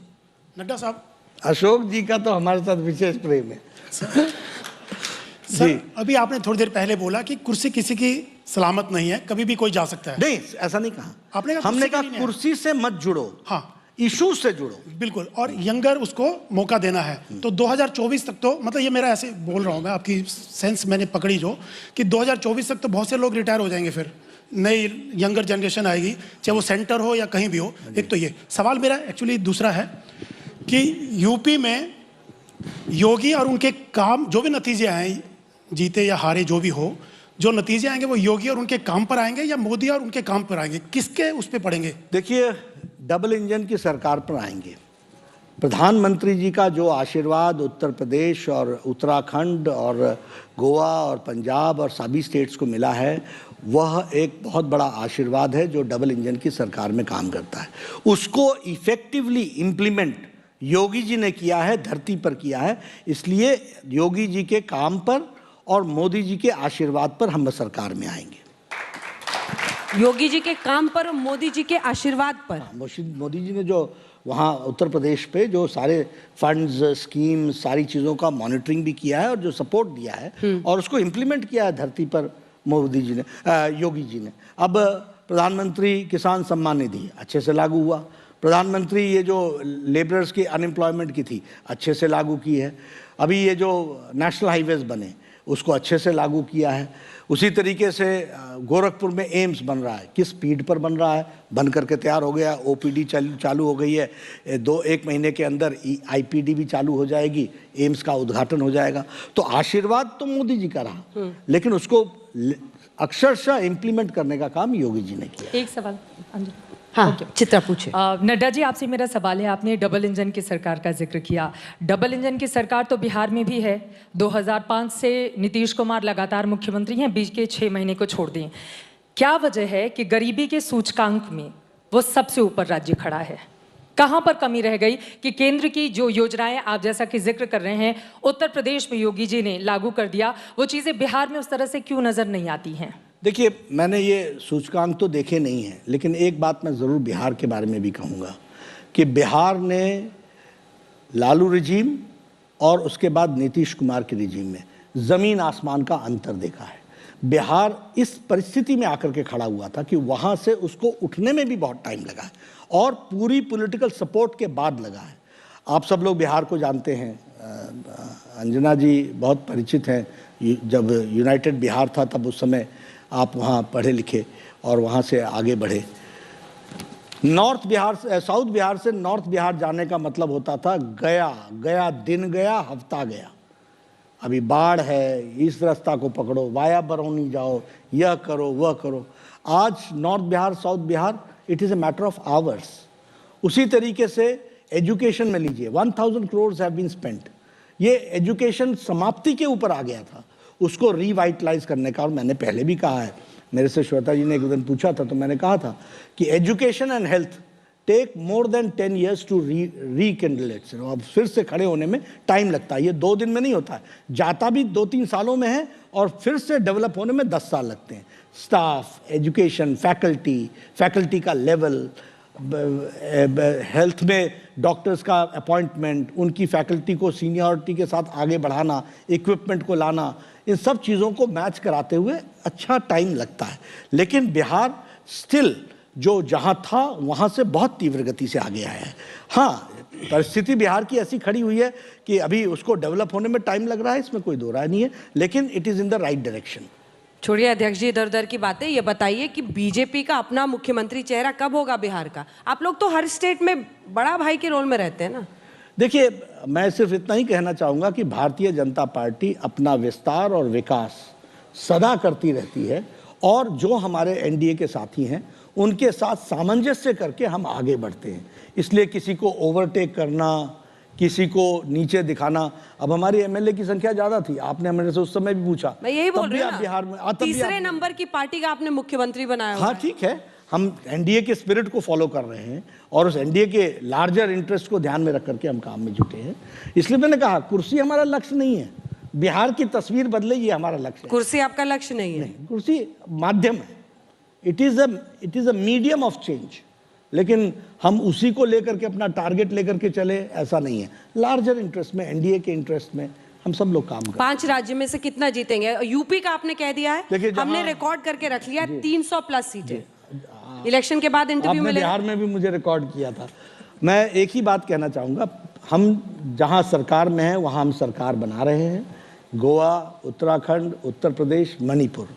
नड्डा साहब, अशोक जी का तो हमारे साथ विशेष प्रेम है। सर, अभी आपने थोड़ी देर पहले बोला कि कुर्सी किसी की सलामत नहीं है, कभी भी कोई जा सकता है। नहीं, ऐसा नहीं कहा। आपने कहा हमने कुर्सी कहा के लिए नहीं है। कुर्सी से मत जुड़ो, हाँ, इशू से जुड़ो। बिल्कुल, और यंगर उसको मौका देना है। तो 2024 तक तो, मतलब ये मेरा ऐसे बोल रहा हूँ मैं, आपकी सेंस मैंने पकड़ी जो, कि 2024 तक तो बहुत से लोग रिटायर हो जाएंगे, फिर नई यंगर जनरेशन आएगी, चाहे वो सेंटर हो या कहीं भी हो। एक तो ये सवाल मेरा एक्चुअली दूसरा है कि यूपी में योगी और उनके काम, जो भी नतीजे आए, जीते या हारे जो भी हो, जो नतीजे आएंगे वो योगी और उनके काम पर आएंगे या मोदी और उनके काम पर आएंगे? किसके उस पर पड़ेंगे? देखिए, डबल इंजन की सरकार पर आएंगे। प्रधानमंत्री जी का जो आशीर्वाद उत्तर प्रदेश और उत्तराखंड और गोवा और पंजाब और सभी स्टेट्स को मिला है, वह एक बहुत बड़ा आशीर्वाद है जो डबल इंजन की सरकार में काम करता है। उसको इफेक्टिवली इम्प्लीमेंट योगी जी ने किया है, धरती पर किया है। इसलिए योगी जी के काम पर और मोदी जी के आशीर्वाद पर हम सरकार में आएंगे। योगी जी के काम पर और मोदी जी के आशीर्वाद पर। मोदी जी ने जो वहाँ उत्तर प्रदेश पे जो सारे फंड्स, स्कीम्स, सारी चीज़ों का मॉनिटरिंग भी किया है और जो सपोर्ट दिया है और उसको इम्प्लीमेंट किया है धरती पर मोदी जी ने, योगी जी ने। अब प्रधानमंत्री किसान सम्मान निधि अच्छे से लागू हुआ। प्रधानमंत्री ये जो लेबरर्स की अनएम्प्लॉयमेंट की थी अच्छे से लागू की है। अभी ये जो नेशनल हाईवेज बने उसको अच्छे से लागू किया है। उसी तरीके से गोरखपुर में एम्स बन रहा है, किस स्पीड पर बन रहा है, बन करके तैयार हो गया। ओपीडी चालू हो गई है, 1 महीने के अंदर आईपीडी भी चालू हो जाएगी, एम्स का उद्घाटन हो जाएगा। तो आशीर्वाद तो मोदी जी का रहा, लेकिन उसको अक्षरशः इम्प्लीमेंट करने का काम योगी जी ने किया। एक सवाल हाँ, चित्रा पूछे। नड्डा जी, आपसे मेरा सवाल है, आपने डबल इंजन की सरकार का जिक्र किया। डबल इंजन की सरकार तो बिहार में भी है। 2005 से नीतीश कुमार लगातार मुख्यमंत्री हैं, बीच के 6 महीने को छोड़ दें। क्या वजह है कि गरीबी के सूचकांक में वो सबसे ऊपर राज्य खड़ा है? कहाँ पर कमी रह गई कि केंद्र की जो योजनाएं आप जैसा कि जिक्र कर रहे हैं उत्तर प्रदेश में योगी जी ने लागू कर दिया, वो चीज़ें बिहार में उस तरह से क्यों नज़र नहीं आती हैं? देखिए, मैंने ये सूचकांक तो देखे नहीं हैं, लेकिन एक बात मैं ज़रूर बिहार के बारे में भी कहूँगा कि बिहार ने लालू रिजीम और उसके बाद नीतीश कुमार के रिजीम में ज़मीन आसमान का अंतर देखा है। बिहार इस परिस्थिति में आकर के खड़ा हुआ था कि वहाँ से उसको उठने में भी बहुत टाइम लगा है और पूरी पॉलिटिकल सपोर्ट के बाद लगा है। आप सब लोग बिहार को जानते हैं, अंजना जी बहुत परिचित हैं। जब यूनाइटेड बिहार था तब उस समय आप वहाँ पढ़े लिखे और वहाँ से आगे बढ़े। नॉर्थ बिहार से साउथ बिहार से नॉर्थ बिहार जाने का मतलब होता था गया गया दिन गया हफ्ता गया। अभी बाढ़ है, इस रास्ता को पकड़ो, वाया बरौनी जाओ, यह करो वह करो। आज north Bihar south Bihar it is a matter of hours. उसी तरीके से एजुकेशन में लीजिए 1000 करोड़ हैव बीन स्पेंट। ये एजुकेशन समाप्ति के ऊपर आ गया था, उसको रिवाइटलाइज करने का। और मैंने पहले भी कहा है, मेरे से श्वेता जी ने एक दिन पूछा था तो मैंने कहा था कि education and health take more than 10 years to rekindle it. अब फिर से खड़े होने में टाइम लगता है, ये 2 दिन में नहीं होता है, जाता भी 2-3 सालों में है और फिर से डेवलप होने में 10 साल लगते हैं। स्टाफ, एजुकेशन, फैकल्टी का लेवल, हेल्थ में डॉक्टर्स का अपॉइंटमेंट, उनकी फैकल्टी को सीनियरिटी के साथ आगे बढ़ाना, इक्विपमेंट को लाना, इन सब चीज़ों को मैच कराते हुए अच्छा टाइम लगता है। लेकिन बिहार स्टिल जो जहाँ था वहाँ से बहुत तीव्र गति से आगे आया है। हाँ, परिस्थिति बिहार की ऐसी खड़ी हुई है कि अभी उसको डेवलप होने में टाइम लग रहा है, इसमें कोई दो राय नहीं है, लेकिन it is in the right direction. छोड़िए अध्यक्ष जी इधर उधर की बातें, ये बताइए कि बीजेपी का अपना मुख्यमंत्री चेहरा कब होगा बिहार का? आप लोग तो हर स्टेट में बड़ा भाई के रोल में रहते हैं ना। देखिए, मैं सिर्फ इतना ही कहना चाहूँगा कि भारतीय जनता पार्टी अपना विस्तार और विकास सदा करती रहती है और जो हमारे एनडीए के साथी हैं उनके साथ सामंजस्य करके हम आगे बढ़ते हैं। इसलिए किसी को ओवरटेक करना, किसी को नीचे दिखाना, अब हमारी एमएलए की संख्या ज़्यादा थी, आपने मेरे से उस समय भी पूछा, मैं यही बोल तब रही भी हूँ आप ना, बिहार में तीसरे नंबर की पार्टी का आपने मुख्यमंत्री बनाया हुआ हाँ है। ठीक है, हम एनडीए के स्पिरिट को फॉलो कर रहे हैं और उस एनडीए के लार्जर इंटरेस्ट को ध्यान में रख करके हम काम में जुटे हैं। इसलिए मैंने कहा कुर्सी हमारा लक्ष्य नहीं है, बिहार की तस्वीर बदले ये हमारा लक्ष्य है। कुर्सी आपका लक्ष्य नहीं है? कुर्सी माध्यम है, it is a medium of change, लेकिन हम उसी को लेकर के अपना टारगेट लेकर के चले ऐसा नहीं है। लार्जर इंटरेस्ट में, एनडीए के इंटरेस्ट में हम सब लोग काम करें। 5 राज्य में से कितना जीतेंगे? यूपी का आपने कह दिया है, देखिए, हमने रिकॉर्ड करके रख लिया 300 प्लस सीटें। इलेक्शन के बाद इंटरव्यू आपने मिलेगा। बिहार में भी मुझे रिकॉर्ड किया था। मैं एक ही बात कहना चाहूँगा, हम जहाँ सरकार में हैं वहाँ हम सरकार बना रहे हैं। गोवा, उत्तराखंड, उत्तर प्रदेश, मणिपुर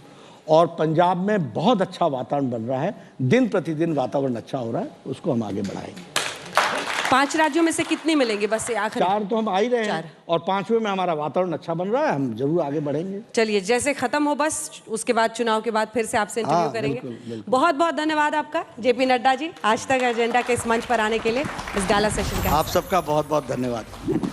और पंजाब में बहुत अच्छा वातावरण बन रहा है, दिन प्रतिदिन वातावरण अच्छा हो रहा है, उसको हम आगे बढ़ाएंगे। 5 राज्यों में से कितनी मिलेंगे? बस से आखिर 4 तो हम आ ही रहे हैं और 5वें में हमारा वातावरण अच्छा बन रहा है, हम जरूर आगे बढ़ेंगे। चलिए, जैसे खत्म हो बस उसके बाद चुनाव के बाद फिर से आपसे इंटरव्यू करेंगे। बिल्कुल। बहुत बहुत धन्यवाद आपका जेपी नड्डा जी, आज तक एजेंडा के इस मंच पर आने के लिए, इस गाला सेशन का। आप सबका बहुत बहुत धन्यवाद।